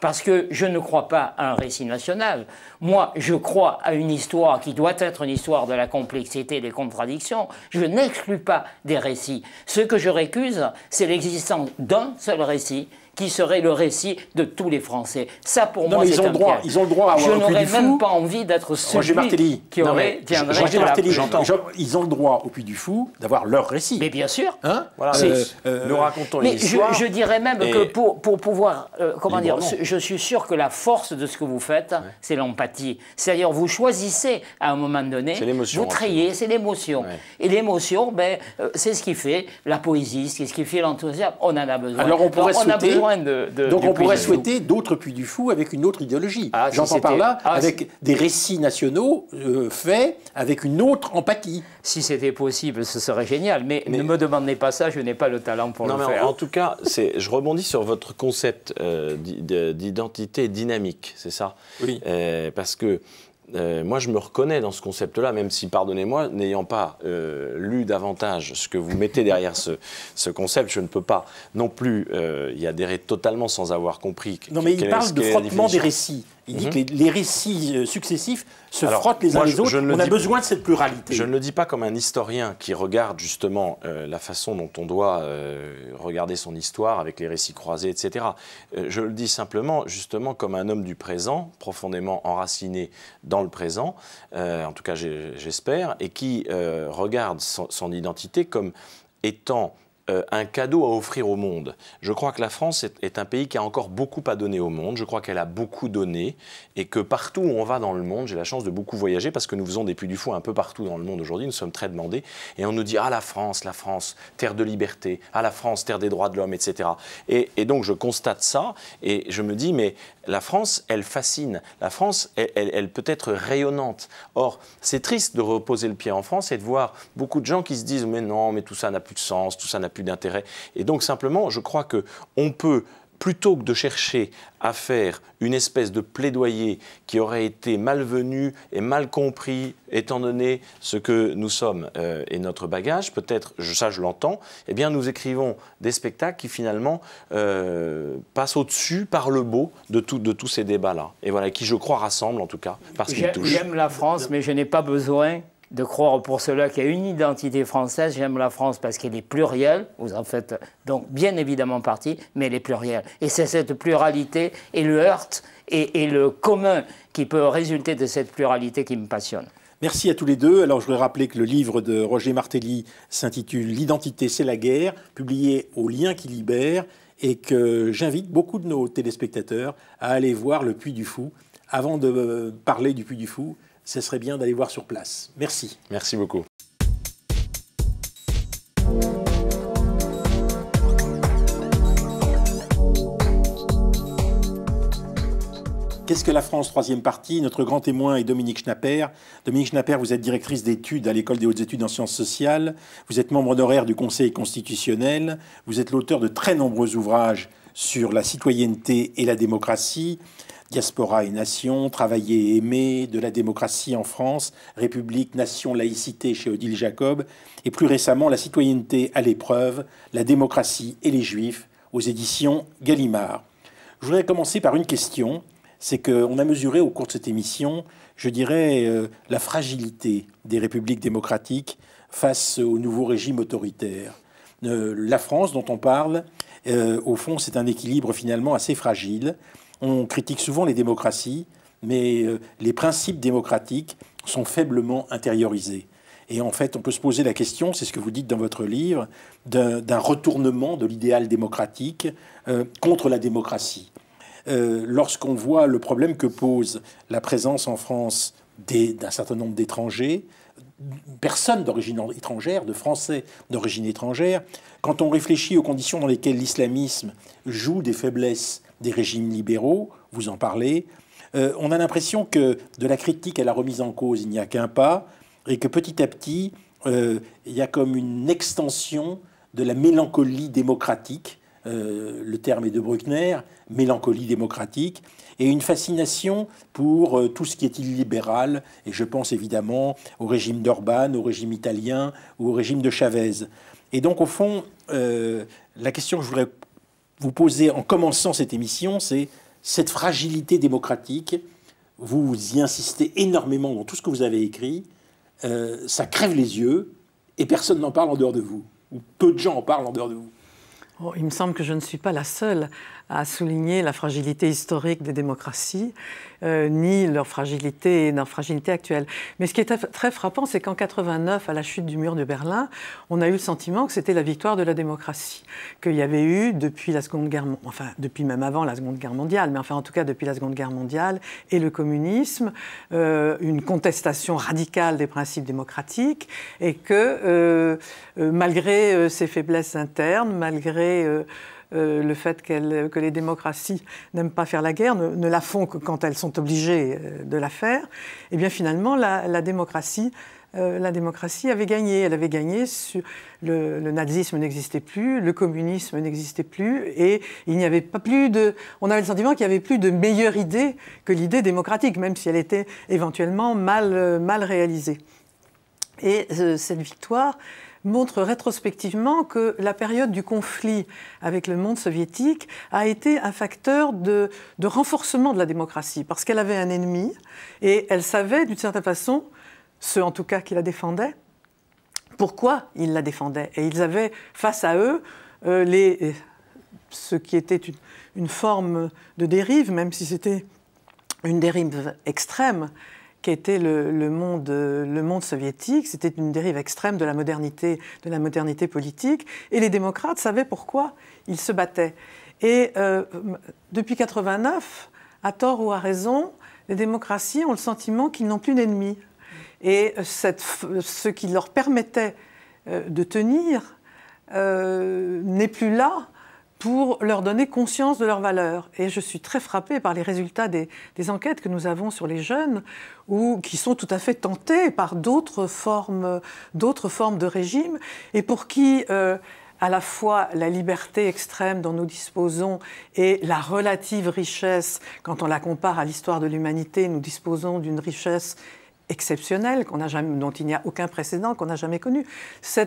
Parce que je ne crois pas à un récit national. Moi, je crois à une histoire qui doit être une histoire de la complexité, des contradictions. Je n'exclus pas des récits. Ce que je récuse, c'est l'existence d'un seul récit qui serait le récit de tous les Français. Ça, pour moi, c'est un piège. Ils ont le droit à Je avoir n'aurais Puy du même Fou. pas envie d'être Roger Martelly. celui qui aurait tiendrait Roger à la- Martelly, J'entends. ils ont le droit au Puy du Fou d'avoir leur récit. Mais bien sûr. Hein Voilà, nous racontons Mais une histoire. je dirais même que pour pouvoir, comment dire, Librement. je suis sûr que la force de ce que vous faites, c'est l'empathie. C'est-à-dire, vous choisissez à un moment donné, C'est l'émotion, vous triez, c'est l'émotion. Ouais. Et l'émotion, c'est ce qui fait la poésie, c'est ce qui fait l'enthousiasme. On en a besoin. Alors on pourrait a souhaiter, besoin donc du on pourrait Puy du Fou. souhaiter d'autres Puy du Fou avec une autre idéologie. Ah, si J'entends par c'était- là ah, avec des récits nationaux faits avec une autre empathie. Si c'était possible, ce serait génial. Mais ne me demandez pas ça, je n'ai pas le talent pour Non, le mais faire. en tout cas, je rebondis sur votre concept d'identité dynamique, c'est ça? Oui. Parce que moi, je me reconnais dans ce concept-là, même si, pardonnez-moi, n'ayant pas lu davantage ce que vous mettez derrière ce concept, je ne peux pas non plus y adhérer totalement sans avoir compris. Non, mais il quelle est- parle de quelle est la frottement des définition. récits. Il dit que les récits successifs se Alors, frottent les uns moi, les autres. je ne le On a dis- besoin de cette pluralité. Je ne le dis pas comme un historien qui regarde justement la façon dont on doit regarder son histoire avec les récits croisés, etc. Je le dis simplement justement comme un homme du présent, profondément enraciné dans le présent, en tout cas j'espère, et qui regarde son identité comme étant un cadeau à offrir au monde. Je crois que la France est un pays qui a encore beaucoup à donner au monde. Je crois qu'elle a beaucoup donné et que partout où on va dans le monde, j'ai la chance de beaucoup voyager parce que nous faisons des Puy du Fou un peu partout dans le monde aujourd'hui. Nous sommes très demandés et on nous dit « Ah, la France, terre de liberté. Ah, la France, terre des droits de l'homme, etc. » Et donc, je constate ça et je me dis « Mais la France, elle fascine. La France, elle peut être rayonnante. » Or, c'est triste de reposer le pied en France et de voir beaucoup de gens qui se disent « Mais non, mais tout ça n'a plus de sens, tout ça n'a plus d'intérêt. » Et donc, simplement, je crois qu'on peut, plutôt que de chercher à faire une espèce de plaidoyer qui aurait été malvenu et mal compris, étant donné ce que nous sommes et notre bagage, peut-être, ça je l'entends, eh bien nous écrivons des spectacles qui finalement passent au-dessus, par le beau, de tous ces débats-là. Et voilà, qui je crois rassemblent en tout cas, parce qu'ils touchent. J'aime la France, mais je n'ai pas besoin de croire pour cela qu'il y a une identité française. J'aime la France parce qu'elle est plurielle, vous en faites donc bien évidemment partie, mais elle est plurielle. Et c'est cette pluralité et le heurt et le commun qui peut résulter de cette pluralité qui me passionne. Merci à tous les deux. Alors, je voudrais rappeler que le livre de Roger Martelly s'intitule « L'identité, c'est la guerre », publié au Lien qui libère, et que j'invite beaucoup de nos téléspectateurs à aller voir le Puy du Fou. Avant de parler du Puy du Fou, ce serait bien d'aller voir sur place. Merci. Merci beaucoup. Qu'est-ce que la France, troisième partie? Notre grand témoin est Dominique Schnapper. Dominique Schnapper, vous êtes directrice d'études à l'École des hautes études en sciences sociales. Vous êtes membre honoraire du Conseil constitutionnel. Vous êtes l'auteur de très nombreux ouvrages sur la citoyenneté et la démocratie. Diaspora et nation, travailler et aimer, de la démocratie en France, République, nation, laïcité chez Odile Jacob, et plus récemment la citoyenneté à l'épreuve, la démocratie et les juifs aux éditions Gallimard. Je voudrais commencer par une question, c'est qu'on a mesuré au cours de cette émission, je dirais, la fragilité des républiques démocratiques face au nouveau régime autoritaire. La France dont on parle, au fond, c'est un équilibre finalement assez fragile. On critique souvent les démocraties, mais les principes démocratiques sont faiblement intériorisés. Et en fait, on peut se poser la question, c'est ce que vous dites dans votre livre, d'un retournement de l'idéal démocratique contre la démocratie. Lorsqu'on voit le problème que pose la présence en France d'un certain nombre d'étrangers, personnes d'origine étrangère, de Français d'origine étrangère, quand on réfléchit aux conditions dans lesquelles l'islamisme joue des faiblesses des régimes libéraux, vous en parlez, on a l'impression que de la critique à la remise en cause, il n'y a qu'un pas. et que petit à petit, il y a comme une extension de la mélancolie démocratique, le terme est de Bruckner, mélancolie démocratique, et une fascination pour tout ce qui est illibéral, et je pense évidemment au régime d'Orban, au régime italien ou au régime de Chavez. Et donc au fond, la question que je voudrais vous poser en commençant cette émission, c'est cette fragilité démocratique. Vous y insistez énormément dans tout ce que vous avez écrit, ça crève les yeux, et personne n'en parle en dehors de vous, ou peu de gens en parlent en dehors de vous. Oh, il me semble que je ne suis pas la seule à souligner la fragilité historique des démocraties, ni leur fragilité actuelle. Mais ce qui est très frappant, c'est qu'en 89, à la chute du mur de Berlin, on a eu le sentiment que c'était la victoire de la démocratie, qu'il y avait eu depuis la Seconde Guerre, enfin depuis même avant la Seconde Guerre mondiale, mais enfin en tout cas depuis la Seconde Guerre mondiale et le communisme, une contestation radicale des principes démocratiques, et que malgré ses faiblesses internes, malgré le fait que les démocraties n'aiment pas faire la guerre, ne la font que quand elles sont obligées de la faire, et bien finalement la démocratie avait gagné. Elle avait gagné, le nazisme n'existait plus, le communisme n'existait plus, et il n'y avait pas plus de... On avait le sentiment qu'il n'y avait plus de meilleure idée que l'idée démocratique, même si elle était éventuellement mal réalisée. Et cette victoire montre rétrospectivement que la période du conflit avec le monde soviétique a été un facteur de renforcement de la démocratie, parce qu'elle avait un ennemi, et elle savait d'une certaine façon, ceux en tout cas qui la défendaient, pourquoi ils la défendaient. Et ils avaient face à eux ce qui était une forme de dérive, même si c'était une dérive extrême, qui était le monde soviétique. C'était une dérive extrême de la modernité politique. Et les démocrates savaient pourquoi ils se battaient. Et depuis 89, à tort ou à raison, les démocraties ont le sentiment qu'ils n'ont plus d'ennemis. Et ce qui leur permettait de tenir n'est plus là pour leur donner conscience de leurs valeurs. Et je suis très frappée par les résultats des enquêtes que nous avons sur les jeunes, qui sont tout à fait tentés par d'autres formes de régime, et pour qui à la fois la liberté extrême dont nous disposons et la relative richesse, quand on la compare à l'histoire de l'humanité, nous disposons d'une richesse exceptionnelle, dont il n'y a aucun précédent, qu'on n'a jamais connu. Ces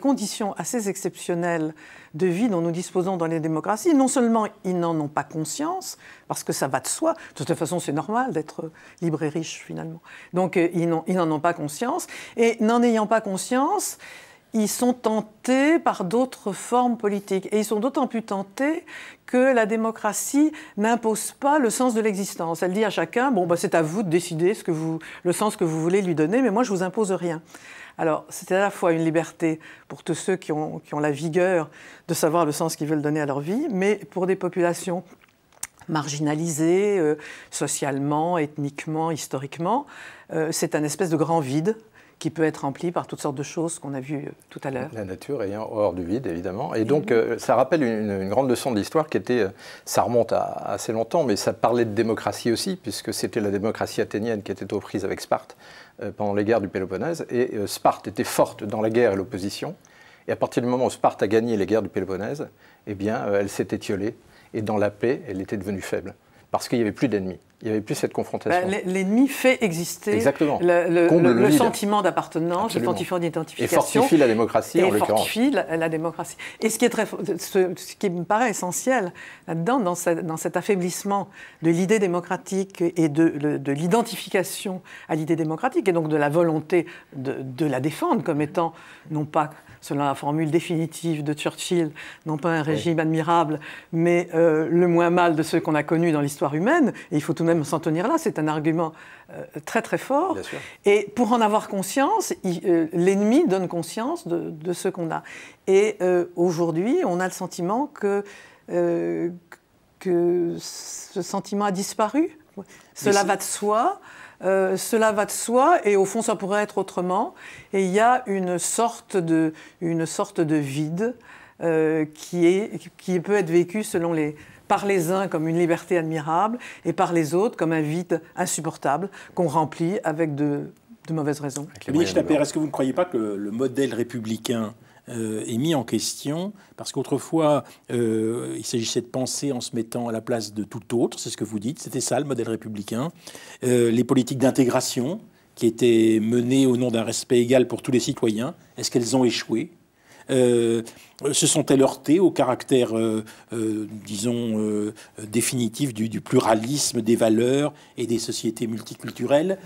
conditions assez exceptionnelles de vie dont nous disposons dans les démocraties, non seulement ils n'en ont pas conscience, parce que ça va de soi, de toute façon c'est normal d'être libre et riche finalement, donc ils n'en ont pas conscience, et n'en ayant pas conscience, ils sont tentés par d'autres formes politiques. Et ils sont d'autant plus tentés que la démocratie n'impose pas le sens de l'existence. Elle dit à chacun, bon, c'est à vous de décider le sens que vous voulez lui donner, mais moi, je ne vous impose rien. Alors, c'est à la fois une liberté pour tous ceux qui ont la vigueur de savoir le sens qu'ils veulent donner à leur vie, mais pour des populations marginalisées, socialement, ethniquement, historiquement, c'est un espèce de grand vide qui peut être rempli par toutes sortes de choses qu'on a vues tout à l'heure. La nature ayant horreur du vide, évidemment. Et donc, ça rappelle une grande leçon de l'histoire qui était, ça remonte à assez longtemps, mais ça parlait de démocratie aussi, puisque c'était la démocratie athénienne qui était aux prises avec Sparte pendant les guerres du Péloponnèse. Et Sparte était forte dans la guerre et l'opposition. Et à partir du moment où Sparte a gagné les guerres du Péloponnèse, eh bien, elle s'est étiolée. Et dans la paix, elle était devenue faible. Parce qu'il n'y avait plus d'ennemis. Il n'y avait plus cette confrontation. L'ennemi fait exister le sentiment d'appartenance, le sentiment d'identification. Et fortifie la démocratie, en l'occurrence. Et fortifie la démocratie. Et ce qui me paraît essentiel là-dedans, dans cet affaiblissement de l'idée démocratique et de l'identification à l'idée démocratique, et donc de la volonté de la défendre comme étant, non pas selon la formule définitive de Churchill, non pas un régime admirable, mais le moins mal de ceux qu'on a connus dans l'histoire humaine. Et il faut tout de même s'en tenir là, c'est un argument très très fort. Et pour en avoir conscience, l'ennemi donne conscience de ce qu'on a. Et aujourd'hui, on a le sentiment que ce sentiment a disparu. Cela va de soi. Cela va de soi, et au fond, ça pourrait être autrement. Et il y a une sorte de vide qui peut être vécu par les uns comme une liberté admirable, et par les autres comme un vide insupportable qu'on remplit avec de de mauvaises raisons. Dominique Schnapper, est-ce que vous ne croyez pas que le modèle républicain est mis en question, parce qu'autrefois, il s'agissait de penser en se mettant à la place de tout autre, c'est ce que vous dites, c'était ça le modèle républicain. Les politiques d'intégration qui étaient menées au nom d'un respect égal pour tous les citoyens, est-ce qu'elles ont échoué ? Se sont-elles heurtées au caractère, disons, définitif du pluralisme des valeurs et des sociétés multiculturelles ?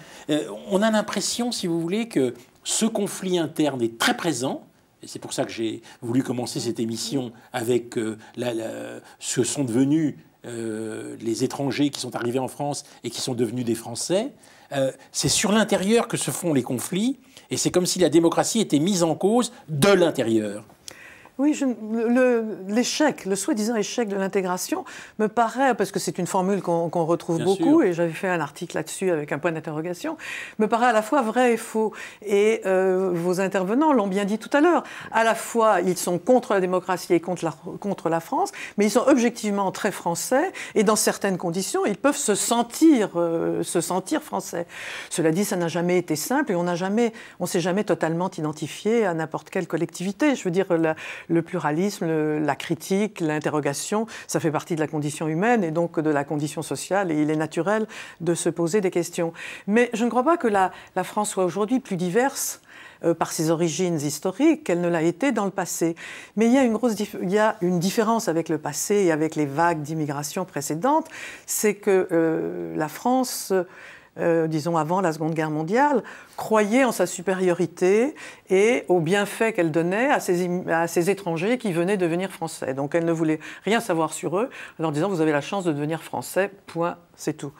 On a l'impression, si vous voulez, que ce conflit interne est très présent. Et c'est pour ça que j'ai voulu commencer cette émission avec ce que sont devenus les étrangers qui sont arrivés en France et qui sont devenus des Français. C'est sur l'intérieur que se font les conflits, et c'est comme si la démocratie était mise en cause de l'intérieur. Oui, l'échec, le soi-disant échec de l'intégration me paraît, parce que c'est une formule qu'on retrouve Bien beaucoup, sûr. et j'avais fait un article là-dessus avec un point d'interrogation, me paraît à la fois vrai et faux. Et vos intervenants l'ont bien dit tout à l'heure. À la fois, ils sont contre la démocratie et contre la France, mais ils sont objectivement très français, et dans certaines conditions, ils peuvent se sentir français. Cela dit, ça n'a jamais été simple, et on s'est jamais totalement identifié à n'importe quelle collectivité. Je veux dire, le pluralisme, la critique, l'interrogation, ça fait partie de la condition humaine et donc de la condition sociale, et il est naturel de se poser des questions. Mais je ne crois pas que la France soit aujourd'hui plus diverse par ses origines historiques qu'elle ne l'a été dans le passé. Mais il y a une différence avec le passé et avec les vagues d'immigration précédentes, c'est que la France... disons avant la Seconde Guerre mondiale, croyait en sa supériorité et aux bienfaits qu'elle donnait à ces étrangers qui venaient devenir français. Donc elle ne voulait rien savoir sur eux, en leur disant « vous avez la chance de devenir français, point, c'est tout ».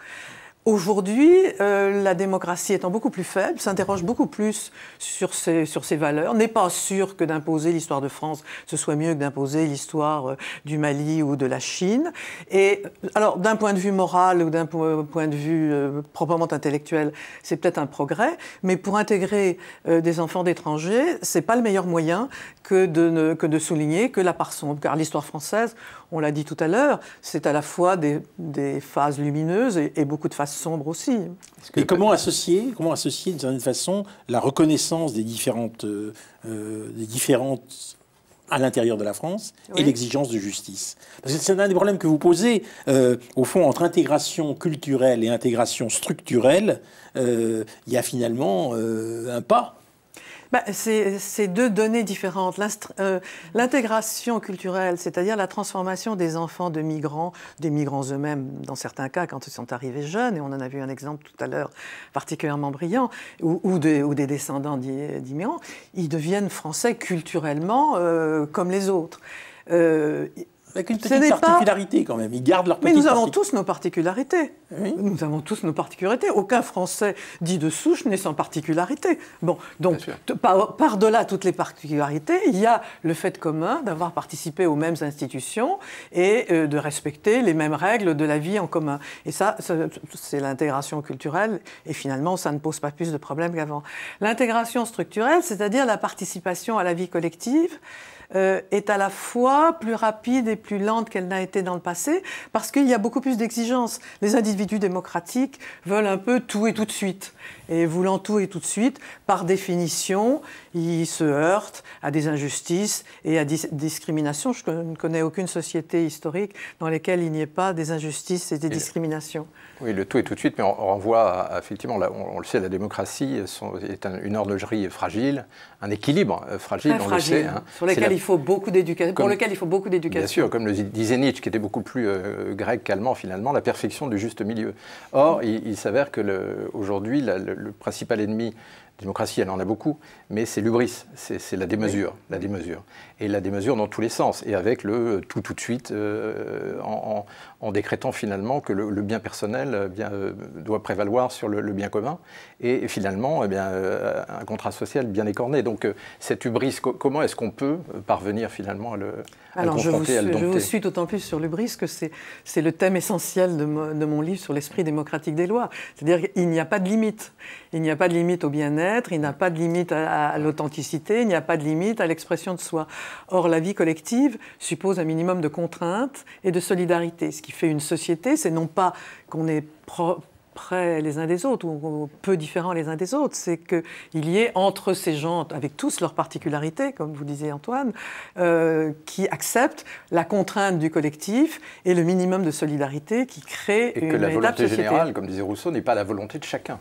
Aujourd'hui, la démocratie étant beaucoup plus faible, s'interroge beaucoup plus sur ses valeurs, n'est pas sûre que d'imposer l'histoire de France, ce soit mieux que d'imposer l'histoire du Mali ou de la Chine. Et alors, d'un point de vue moral ou d'un point de vue proprement intellectuel, c'est peut-être un progrès, mais pour intégrer des enfants d'étrangers, c'est pas le meilleur moyen que de souligner que la part sombre. Car l'histoire française, on l'a dit tout à l'heure, c'est à la fois des phases lumineuses et beaucoup de phases sombres aussi. Et comment associer d'une certaine façon la reconnaissance des différentes à l'intérieur de la France et l'exigence de justice. Parce que c'est un des problèmes que vous posez, au fond, entre intégration culturelle et intégration structurelle, il y a finalement un pas. C'est deux données différentes. L'intégration culturelle, c'est-à-dire la transformation des enfants de migrants, des migrants eux-mêmes, dans certains cas, quand ils sont arrivés jeunes, et on en a vu un exemple tout à l'heure particulièrement brillant, ou des descendants d'immigrants, ils deviennent français culturellement comme les autres. Avec une petite particularité quand même, ils gardent leur petite particularité. Mais nous avons tous nos particularités. Oui. Nous avons tous nos particularités. Aucun Français dit de souche n'est sans particularité. Bon, donc par-delà toutes les particularités, il y a le fait commun d'avoir participé aux mêmes institutions et de respecter les mêmes règles de la vie en commun. Et ça c'est l'intégration culturelle, et finalement, ça ne pose pas plus de problèmes qu'avant. L'intégration structurelle, c'est-à-dire la participation à la vie collective, est à la fois plus rapide et plus lente qu'elle n'a été dans le passé, parce qu'il y a beaucoup plus d'exigences. Les individus démocratiques veulent un peu tout et tout de suite. Et voulant tout et tout de suite, par définition, ils se heurtent à des injustices et à des discriminations. Je ne connais aucune société historique dans laquelle il n'y ait pas des injustices et des discriminations. Oui, le tout et tout de suite, mais on renvoie on le sait, la démocratie est une horlogerie fragile, un équilibre fragile, on le sait. Hein. Pour lequel il faut beaucoup d'éducation. Bien sûr, comme le disait Nietzsche, qui était beaucoup plus grec qu'allemand finalement, la perfection du juste milieu. Or, il s'avère que aujourd'hui, le principal ennemi, la démocratie, elle en a beaucoup, mais c'est l'hubris, c'est la démesure, la démesure. Et la démesure dans tous les sens, et avec le tout de suite, en décrétant finalement que le bien personnel doit prévaloir sur le bien commun, et finalement un contrat social bien écorné. Donc cette hubris, comment est-ce qu'on peut parvenir finalement à le confronter, à le dompter ? Je vous suis d'autant plus sur l'hubris que c'est le thème essentiel de mon livre sur l'esprit démocratique des lois. C'est-à-dire qu'il n'y a pas de limite. Il n'y a pas de limite au bien-être, il n'y a pas de limite à l'authenticité, il n'y a pas de limite à l'expression de soi. Or, la vie collective suppose un minimum de contraintes et de solidarité. Ce qui fait une société, c'est non pas qu'on est près les uns des autres, ou peu différents les uns des autres. C'est qu'il y ait entre ces gens, avec tous leurs particularités, comme vous disiez Antoine, qui acceptent la contrainte du collectif et le minimum de solidarité qui crée une véritable société. Et que la volonté générale, comme disait Rousseau, n'est pas la volonté de chacun.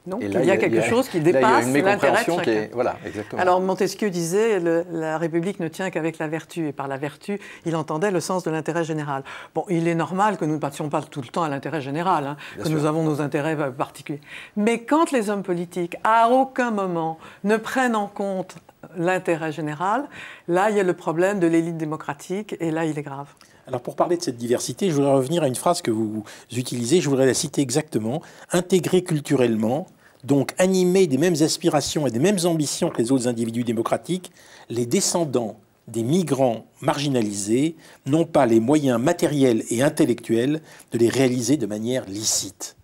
Donc il y a quelque chose qui dépasse l'intérêt de chacun. Voilà, exactement. Alors Montesquieu disait la République ne tient qu'avec la vertu, et par la vertu, il entendait le sens de l'intérêt général. Bon, il est normal que nous ne passions pas tout le temps à l'intérêt général, hein, que nous avons nos intérêts particuliers. Mais quand les hommes politiques, à aucun moment, ne prennent en compte l'intérêt général, là il y a le problème de l'élite démocratique, et là il est grave. Alors pour parler de cette diversité, je voudrais revenir à une phrase que vous utilisez, je voudrais la citer exactement. « Intégrer culturellement, donc animer des mêmes aspirations et des mêmes ambitions que les autres individus démocratiques, les descendants des migrants marginalisés n'ont pas les moyens matériels et intellectuels de les réaliser de manière licite. »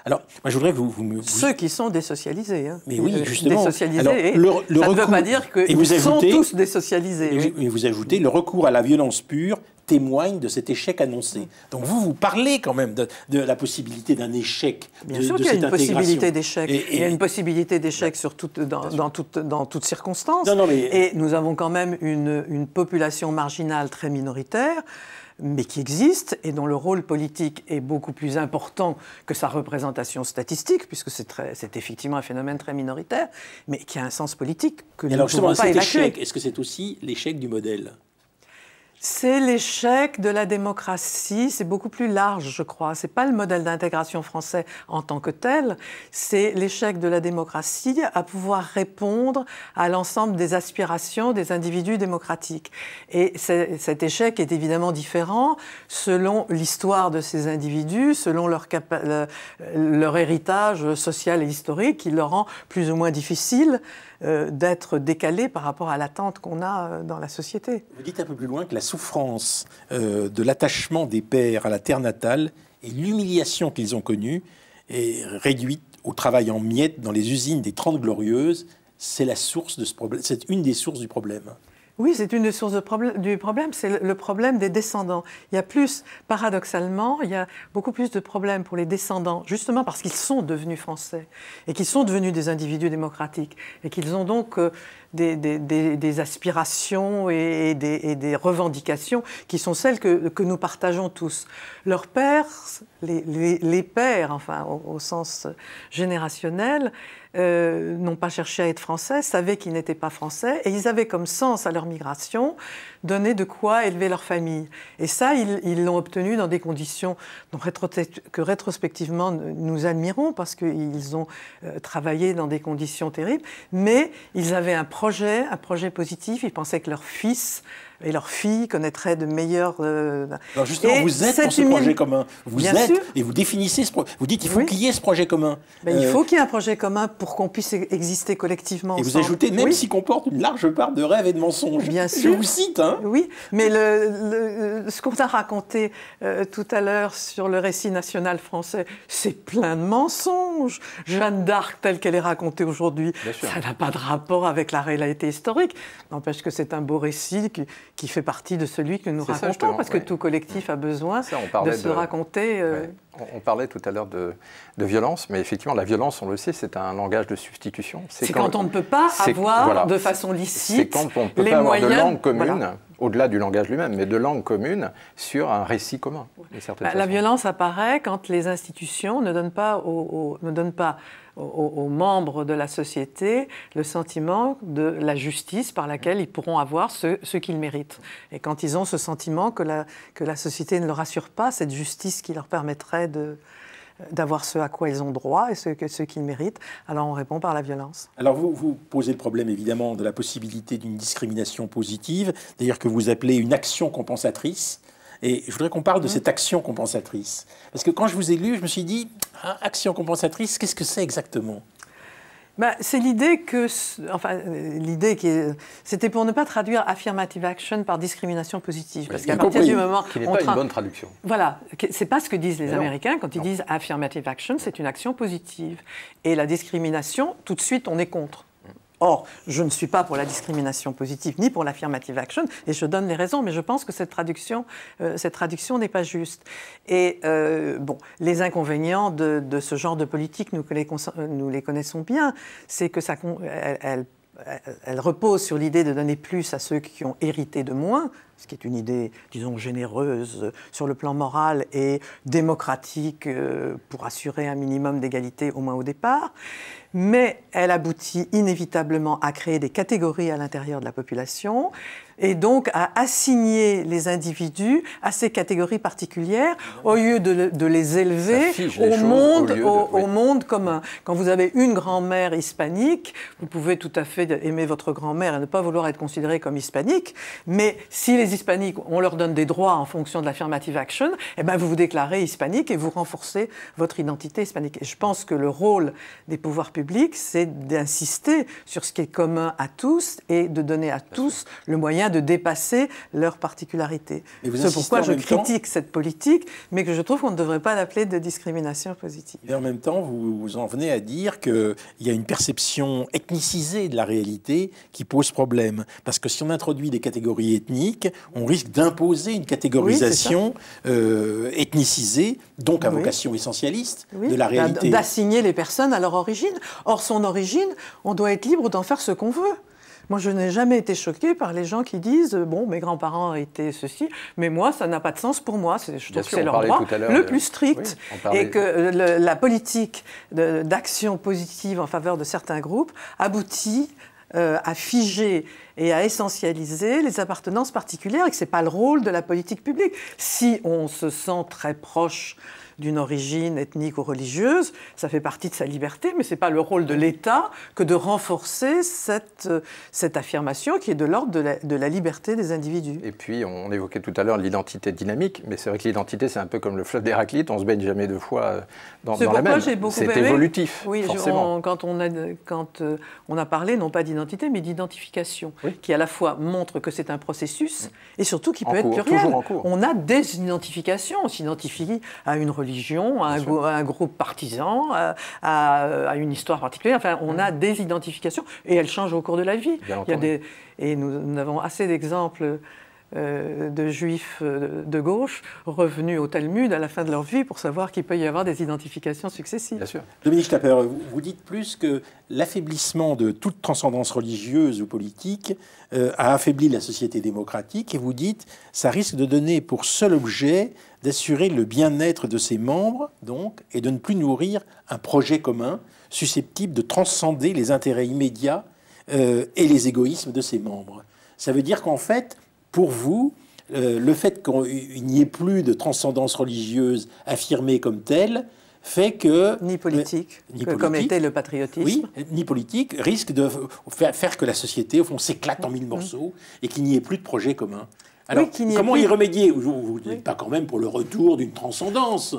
Alors, moi, je voudrais que vous Ceux qui sont désocialisés. Hein. Mais oui, justement. Désocialisés, alors, ça ne veut pas dire qu'ils sont tous désocialisés. Et vous ajoutez, le recours à la violence pure témoigne de cet échec annoncé. Donc vous parlez quand même de la possibilité d'un échec Bien sûr qu'il y a une possibilité d'échec. Il y a une possibilité d'échec dans toutes circonstances. Et nous avons quand même une population marginale très minoritaire, mais qui existe et dont le rôle politique est beaucoup plus important que sa représentation statistique, puisque c'est effectivement un phénomène très minoritaire, mais qui a un sens politique que nous ne pouvons pas évacuer. Est-ce que c'est aussi l'échec du modèle ? C'est l'échec de la démocratie, c'est beaucoup plus large, je crois. Ce n'est pas le modèle d'intégration français en tant que tel, c'est l'échec de la démocratie à pouvoir répondre à l'ensemble des aspirations des individus démocratiques. Et cet échec est évidemment différent selon l'histoire de ces individus, selon leur héritage social et historique, qui leur rend plus ou moins difficile d'être décalé par rapport à l'attente qu'on a dans la société. Vous dites un peu plus loin que la souffrance de l'attachement des pères à la terre natale et l'humiliation qu'ils ont connue est réduite au travail en miettes dans les usines des 30 Glorieuses. C'est la source de ce problème. C'est une des sources du problème. Oui, c'est une des sources du problème, c'est le problème des descendants. Il y a plus, paradoxalement, il y a beaucoup plus de problèmes pour les descendants, justement parce qu'ils sont devenus français et qu'ils sont devenus des individus démocratiques et qu'ils ont donc des aspirations et des revendications qui sont celles que nous partageons tous. Leurs pères, les pères, enfin au sens générationnel, n'ont pas cherché à être français, savaient qu'ils n'étaient pas français, et ils avaient comme sens à leur migration donner de quoi élever leur famille. Et ça, ils l'ont obtenu dans des conditions que rétrospectivement nous admirons, parce qu'ils ont travaillé dans des conditions terribles, mais ils avaient un projet positif, ils pensaient que leur fils et leurs filles connaîtraient de meilleurs... Alors justement, vous êtes pour ce projet commun. Vous êtes, et vous définissez ce projet. Vous dites qu'il faut qu'il y ait ce projet commun. Ben, il faut qu'il y ait un projet commun pour qu'on puisse exister collectivement. Et vous ajoutez, même s'il comporte une large part de rêves et de mensonges. Bien sûr. Je vous cite. Hein. Oui, mais ce qu'on a raconté tout à l'heure sur le récit national français, c'est plein de mensonges. Jeanne d'Arc, telle qu'elle est racontée aujourd'hui, ça n'a pas de rapport avec la réalité historique. N'empêche que c'est un beau récit qui fait partie de celui que nous racontons, parce que tout collectif a besoin de se raconter. On parlait tout à l'heure de violence, mais effectivement, la violence, on le sait, c'est un langage de substitution. C'est quand on ne peut pas avoir de façon licite c'est quand on ne peut pas avoir de langue commune, au-delà du langage lui-même, mais de langue commune sur un récit commun. La violence apparaît quand les institutions ne donnent pas aux membres de la société le sentiment de la justice par laquelle ils pourront avoir ce qu'ils méritent. Et quand ils ont ce sentiment que la société ne leur assure pas cette justice qui leur permettrait d'avoir ce à quoi ils ont droit et ce qu'ils méritent, alors on répond par la violence. Alors vous posez le problème évidemment de la possibilité d'une discrimination positive, d'ailleurs que vous appelez une action compensatrice. Et je voudrais qu'on parle de cette action compensatrice. Parce que quand je vous ai lu, je me suis dit, action compensatrice, qu'est-ce que c'est exactement ? C'est l'idée que... Enfin, c'était pour ne pas traduire affirmative action par discrimination positive. Parce qu'à partir du moment... Qui n'est pas une bonne traduction. Voilà. C'est pas ce que disent les Américains. Quand ils disent affirmative action, c'est une action positive. Et la discrimination, tout de suite, on est contre. Or, je ne suis pas pour la discrimination positive ni pour l'affirmative action, et je donne les raisons, mais je pense que cette traduction n'est pas juste. Et bon, les inconvénients de ce genre de politique, nous les connaissons bien, c'est que elle repose sur l'idée de donner plus à ceux qui ont hérité de moins, ce qui est une idée, disons, généreuse sur le plan moral et démocratique pour assurer un minimum d'égalité au moins au départ. Mais elle aboutit inévitablement à créer des catégories à l'intérieur de la population et donc à assigner les individus à ces catégories particulières au lieu de les élever au monde commun. Quand vous avez une grand-mère hispanique, vous pouvez tout à fait aimer votre grand-mère et ne pas vouloir être considéré comme hispanique, mais si les hispaniques, on leur donne des droits en fonction de l'affirmative action, eh ben vous vous déclarez hispanique et vous renforcez votre identité hispanique. Et je pense que le rôle des pouvoirs publics, c'est d'insister sur ce qui est commun à tous et de donner à tous le moyen de dépasser leurs particularités. C'est pourquoi je critique cette politique, mais que je trouve qu'on ne devrait pas l'appeler de discrimination positive. Et en même temps, vous en venez à dire qu'il y a une perception ethnicisée de la réalité qui pose problème. Parce que si on introduit des catégories ethniques, on risque d'imposer une catégorisation ethnicisée, donc à vocation essentialiste de la réalité. D'assigner les personnes à leur origine. Or, son origine, on doit être libre d'en faire ce qu'on veut. Moi, je n'ai jamais été choquée par les gens qui disent « Bon, mes grands-parents étaient ceci, mais moi, ça n'a pas de sens pour moi. » Je trouve que c'est leur droit le plus strict. Oui, et que la politique d'action positive en faveur de certains groupes aboutit à figer et à essentialiser les appartenances particulières et que ce n'est pas le rôle de la politique publique. Si on se sent très proche d'une origine ethnique ou religieuse, ça fait partie de sa liberté, mais ce n'est pas le rôle de l'État que de renforcer cette affirmation qui est de l'ordre de la liberté des individus. Et puis, on évoquait tout à l'heure l'identité dynamique, mais c'est vrai que l'identité, c'est un peu comme le fleuve d'Héraclite, on se baigne jamais deux fois dans la même. C'est évolutif, oui, forcément. Quand on a parlé, non pas d'identité, mais d'identification, qui à la fois montre que c'est un processus et surtout qui peut être pluriel. On a des identifications, on s'identifie à une religion, à un groupe partisan, à une histoire particulière. Enfin, on a des identifications et elles changent au cours de la vie. Et nous avons assez d'exemples de juifs de gauche revenus au Talmud à la fin de leur vie pour savoir qu'il peut y avoir des identifications successives. Bien sûr. Dominique Schlapper, vous dites plus que l'affaiblissement de toute transcendance religieuse ou politique a affaibli la société démocratique et vous dites ça risque de donner pour seul objet d'assurer le bien-être de ses membres donc, et de ne plus nourrir un projet commun susceptible de transcender les intérêts immédiats et les égoïsmes de ses membres. Ça veut dire qu'en fait, pour vous, le fait qu'il n'y ait plus de transcendance religieuse affirmée comme telle fait que... Ni politique, comme était le patriotisme. Oui, ni politique, risque de faire que la société, au fond, s'éclate en mille morceaux et qu'il n'y ait plus de projet commun. Alors, comment y remédier? Vous n'êtes pas quand même pour le retour d'une transcendance?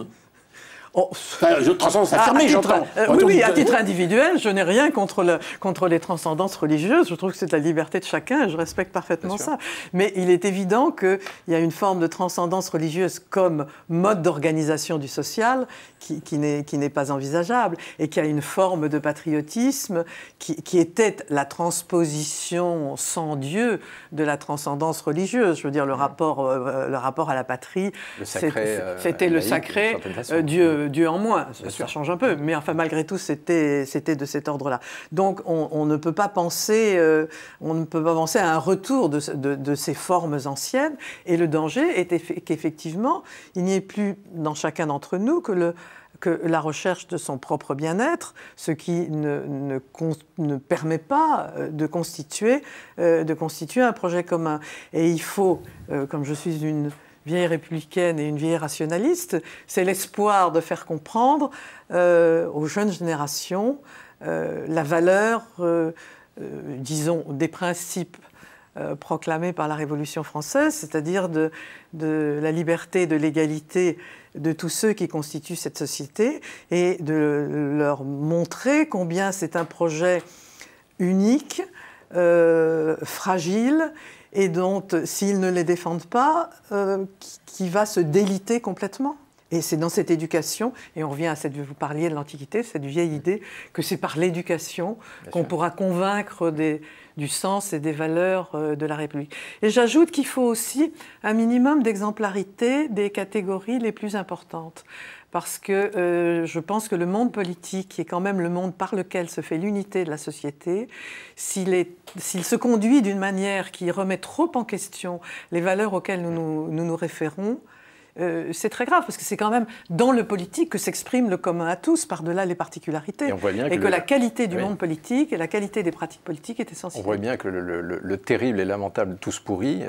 Transcendance affirmée, j'entends. Oui, à titre individuel, je n'ai rien contre les transcendances religieuses. Je trouve que c'est la liberté de chacun et je respecte parfaitement ça. Mais il est évident qu'il y a une forme de transcendance religieuse comme mode d'organisation du social qui n'est pas envisageable et qui a une forme de patriotisme qui était la transposition sans Dieu de la transcendance religieuse. Je veux dire, le rapport à la patrie, c'était le sacré, Dieu en moins. Ça change un peu, mais enfin, malgré tout, c'était de cet ordre-là. Donc, on ne peut pas penser à un retour de ces formes anciennes. Et le danger est qu'effectivement, il n'y ait plus dans chacun d'entre nous que la recherche de son propre bien-être, ce qui ne permet pas de constituer un projet commun. Et il faut, comme je suis une vieille républicaine et une vieille rationaliste, c'est l'espoir de faire comprendre aux jeunes générations la valeur, disons, des principes proclamés par la Révolution française, c'est-à-dire de la liberté, de l'égalité de tous ceux qui constituent cette société et de leur montrer combien c'est un projet unique, fragile, et dont, s'ils ne les défendent pas, qui va se déliter complètement. Et c'est dans cette éducation, et on revient à vous parliez de l'Antiquité, cette vieille idée que c'est par l'éducation qu'on pourra convaincre du sens et des valeurs de la République. Et j'ajoute qu'il faut aussi un minimum d'exemplarité des catégories les plus importantes. Parce que je pense que le monde politique, qui est quand même le monde par lequel se fait l'unité de la société, s'il se conduit d'une manière qui remet trop en question les valeurs auxquelles nous nous référons, c'est très grave, parce que c'est quand même dans le politique que s'exprime le commun à tous, par-delà les particularités. Et on voit bien que la qualité du monde politique et la qualité des pratiques politiques est essentielle. On voit bien que le terrible et lamentable tous pourris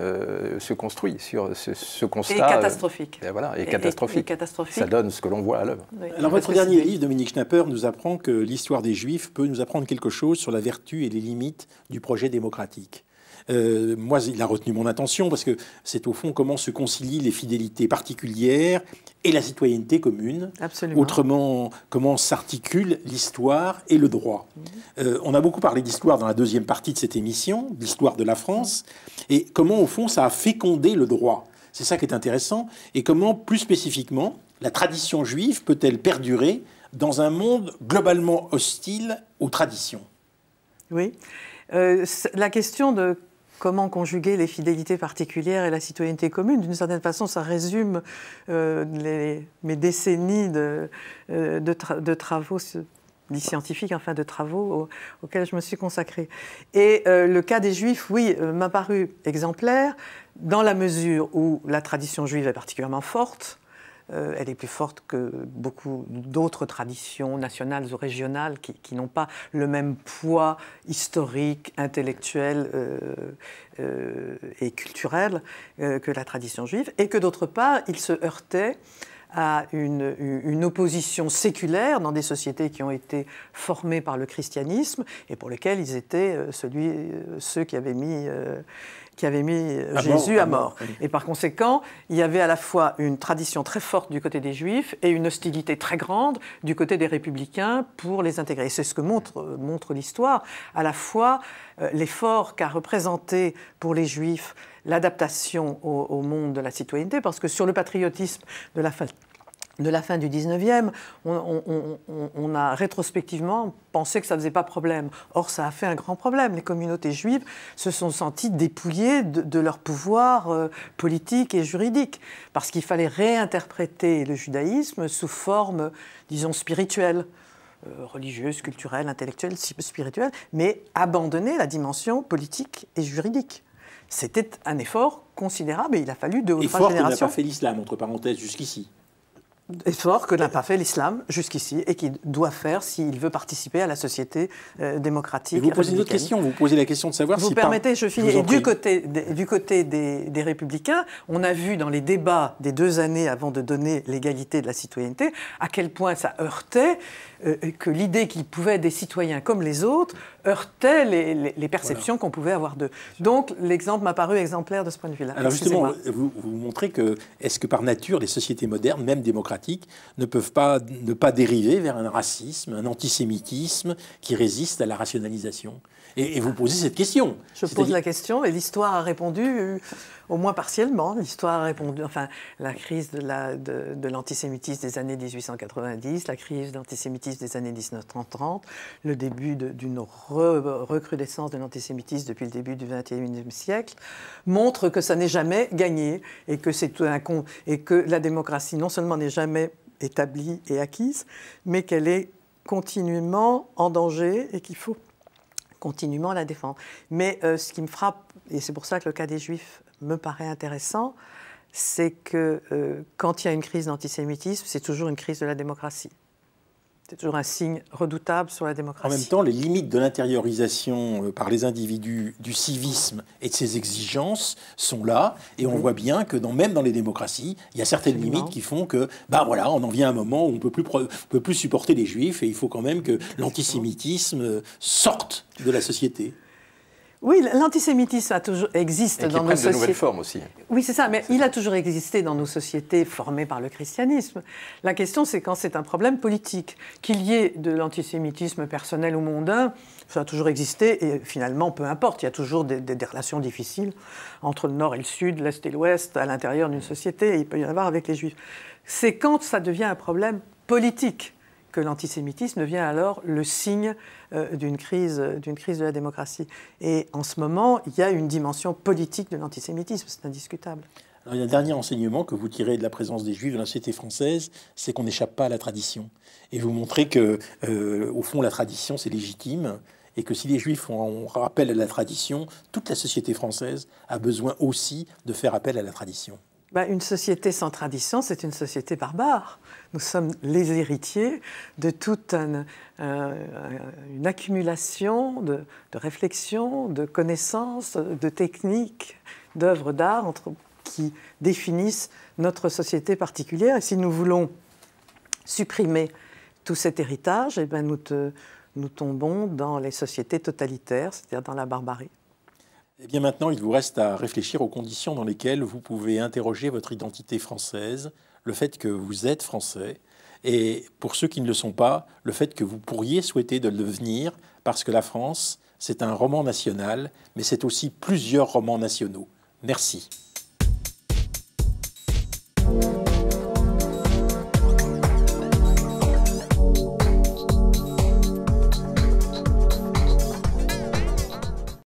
se construit sur ce constat. Et catastrophique. Et catastrophique. Ça donne ce que l'on voit à l'œuvre. Oui. Alors votre dernier livre, Dominique Schnapper, nous apprend que l'histoire des Juifs peut nous apprendre quelque chose sur la vertu et les limites du projet démocratique. Moi, il a retenu mon attention parce que c'est au fond comment se concilient les fidélités particulières et la citoyenneté commune. Absolument. Autrement, comment s'articulent l'histoire et le droit. On a beaucoup parlé d'histoire dans la deuxième partie de cette émission, d'histoire de la France, et comment au fond ça a fécondé le droit. C'est ça qui est intéressant. Et comment, plus spécifiquement, la tradition juive peut-elle perdurer dans un monde globalement hostile aux traditions? Oui. La question de comment conjuguer les fidélités particulières et la citoyenneté commune, d'une certaine façon, ça résume mes décennies de travaux scientifiques, enfin de travaux auxquels je me suis consacrée. Et le cas des Juifs, oui, m'a paru exemplaire, dans la mesure où la tradition juive est particulièrement forte. Elle est plus forte que beaucoup d'autres traditions nationales ou régionales qui n'ont pas le même poids historique, intellectuel et culturel que la tradition juive, et que d'autre part, il se heurtait à une opposition séculaire dans des sociétés qui ont été formées par le christianisme et pour lesquelles ils étaient ceux qui avaient mis Jésus à mort. Et par conséquent, il y avait à la fois une tradition très forte du côté des Juifs et une hostilité très grande du côté des républicains pour les intégrer. Et c'est ce que montre l'histoire, à la fois l'effort qu'a représenté pour les Juifs l'adaptation au monde de la citoyenneté, parce que sur le patriotisme de la fin du 19e, on a rétrospectivement pensé que ça ne faisait pas problème. Or, ça a fait un grand problème. Les communautés juives se sont senties dépouillées de leur pouvoir politique et juridique, parce qu'il fallait réinterpréter le judaïsme sous forme, disons, spirituelle, religieuse, culturelle, intellectuelle, spirituelle, mais abandonner la dimension politique et juridique. C'était un effort considérable et il a fallu 2 ou 3 générations. Effort que n'a pas fait l'islam, entre parenthèses, jusqu'ici. Effort que n'a pas fait l'islam jusqu'ici et qu'il doit faire s'il veut participer à la société démocratique. Et vous posez une autre question, vous posez la question de savoir si... Vous permettez, je finis. Et du côté des républicains, on a vu dans les débats des 2 années avant de donner l'égalité de la citoyenneté à quel point ça heurtait, que l'idée qu'ils pouvaient être des citoyens comme les autres heurtait les perceptions qu'on pouvait avoir d'eux. Donc l'exemple m'a paru exemplaire de ce point de vue-là. Alors justement, vous montrez que, est-ce que par nature, les sociétés modernes, même démocratiques, ne peuvent pas ne pas dériver vers un racisme, un antisémitisme qui résiste à la rationalisation? Et vous posez cette question. Je pose la question et l'histoire a répondu, au moins partiellement. L'histoire a répondu, enfin, la crise de l'antisémitisme des années 1890, la crise de l'antisémitisme des années 1930, le début d'une recrudescence de l'antisémitisme depuis le début du XXIe siècle, montrent que ça n'est jamais gagné et que la démocratie non seulement n'est jamais établie et acquise, mais qu'elle est continuellement en danger et qu'il faut continuellement la défendre. Mais ce qui me frappe, et c'est pour ça que le cas des Juifs me paraît intéressant, c'est que quand il y a une crise d'antisémitisme, c'est toujours une crise de la démocratie. C'est toujours un signe redoutable sur la démocratie. En même temps, les limites de l'intériorisation par les individus du civisme et de ses exigences sont là, et on voit bien que même dans les démocraties, il y a certaines limites qui font que, voilà, on en vient à un moment où on ne peut plus supporter les Juifs, et il faut quand même que l'antisémitisme sorte de la société. Oui, l'antisémitisme existe dans nos sociétés. Et qui prennent de nouvelles formes aussi. Oui, c'est ça, mais il a toujours existé dans nos sociétés formées par le christianisme. La question, c'est quand c'est un problème politique. Qu'il y ait de l'antisémitisme personnel ou mondain, ça a toujours existé, et finalement, peu importe, il y a toujours des relations difficiles entre le Nord et le Sud, l'Est et l'Ouest, à l'intérieur d'une société, et il peut y en avoir avec les Juifs. C'est quand ça devient un problème politique que l'antisémitisme devient alors le signe d'une crise de la démocratie. Et en ce moment, il y a une dimension politique de l'antisémitisme, c'est indiscutable. Alors, il y a un dernier enseignement que vous tirez de la présence des Juifs dans la société française, c'est qu'on n'échappe pas à la tradition. Et vous montrez que, au fond, la tradition, c'est légitime, et que si les Juifs font rappel à la tradition, toute la société française a besoin aussi de faire appel à la tradition. Une société sans tradition, c'est une société barbare. Nous sommes les héritiers de toute une accumulation de réflexions, de connaissances, de techniques, d'œuvres d'art qui définissent notre société particulière. Et si nous voulons supprimer tout cet héritage, eh bien nous tombons dans les sociétés totalitaires, c'est-à-dire dans la barbarie. Eh bien maintenant, il vous reste à réfléchir aux conditions dans lesquelles vous pouvez interroger votre identité française, le fait que vous êtes français, et pour ceux qui ne le sont pas, le fait que vous pourriez souhaiter de le devenir, parce que la France, c'est un roman national, mais c'est aussi plusieurs romans nationaux. Merci.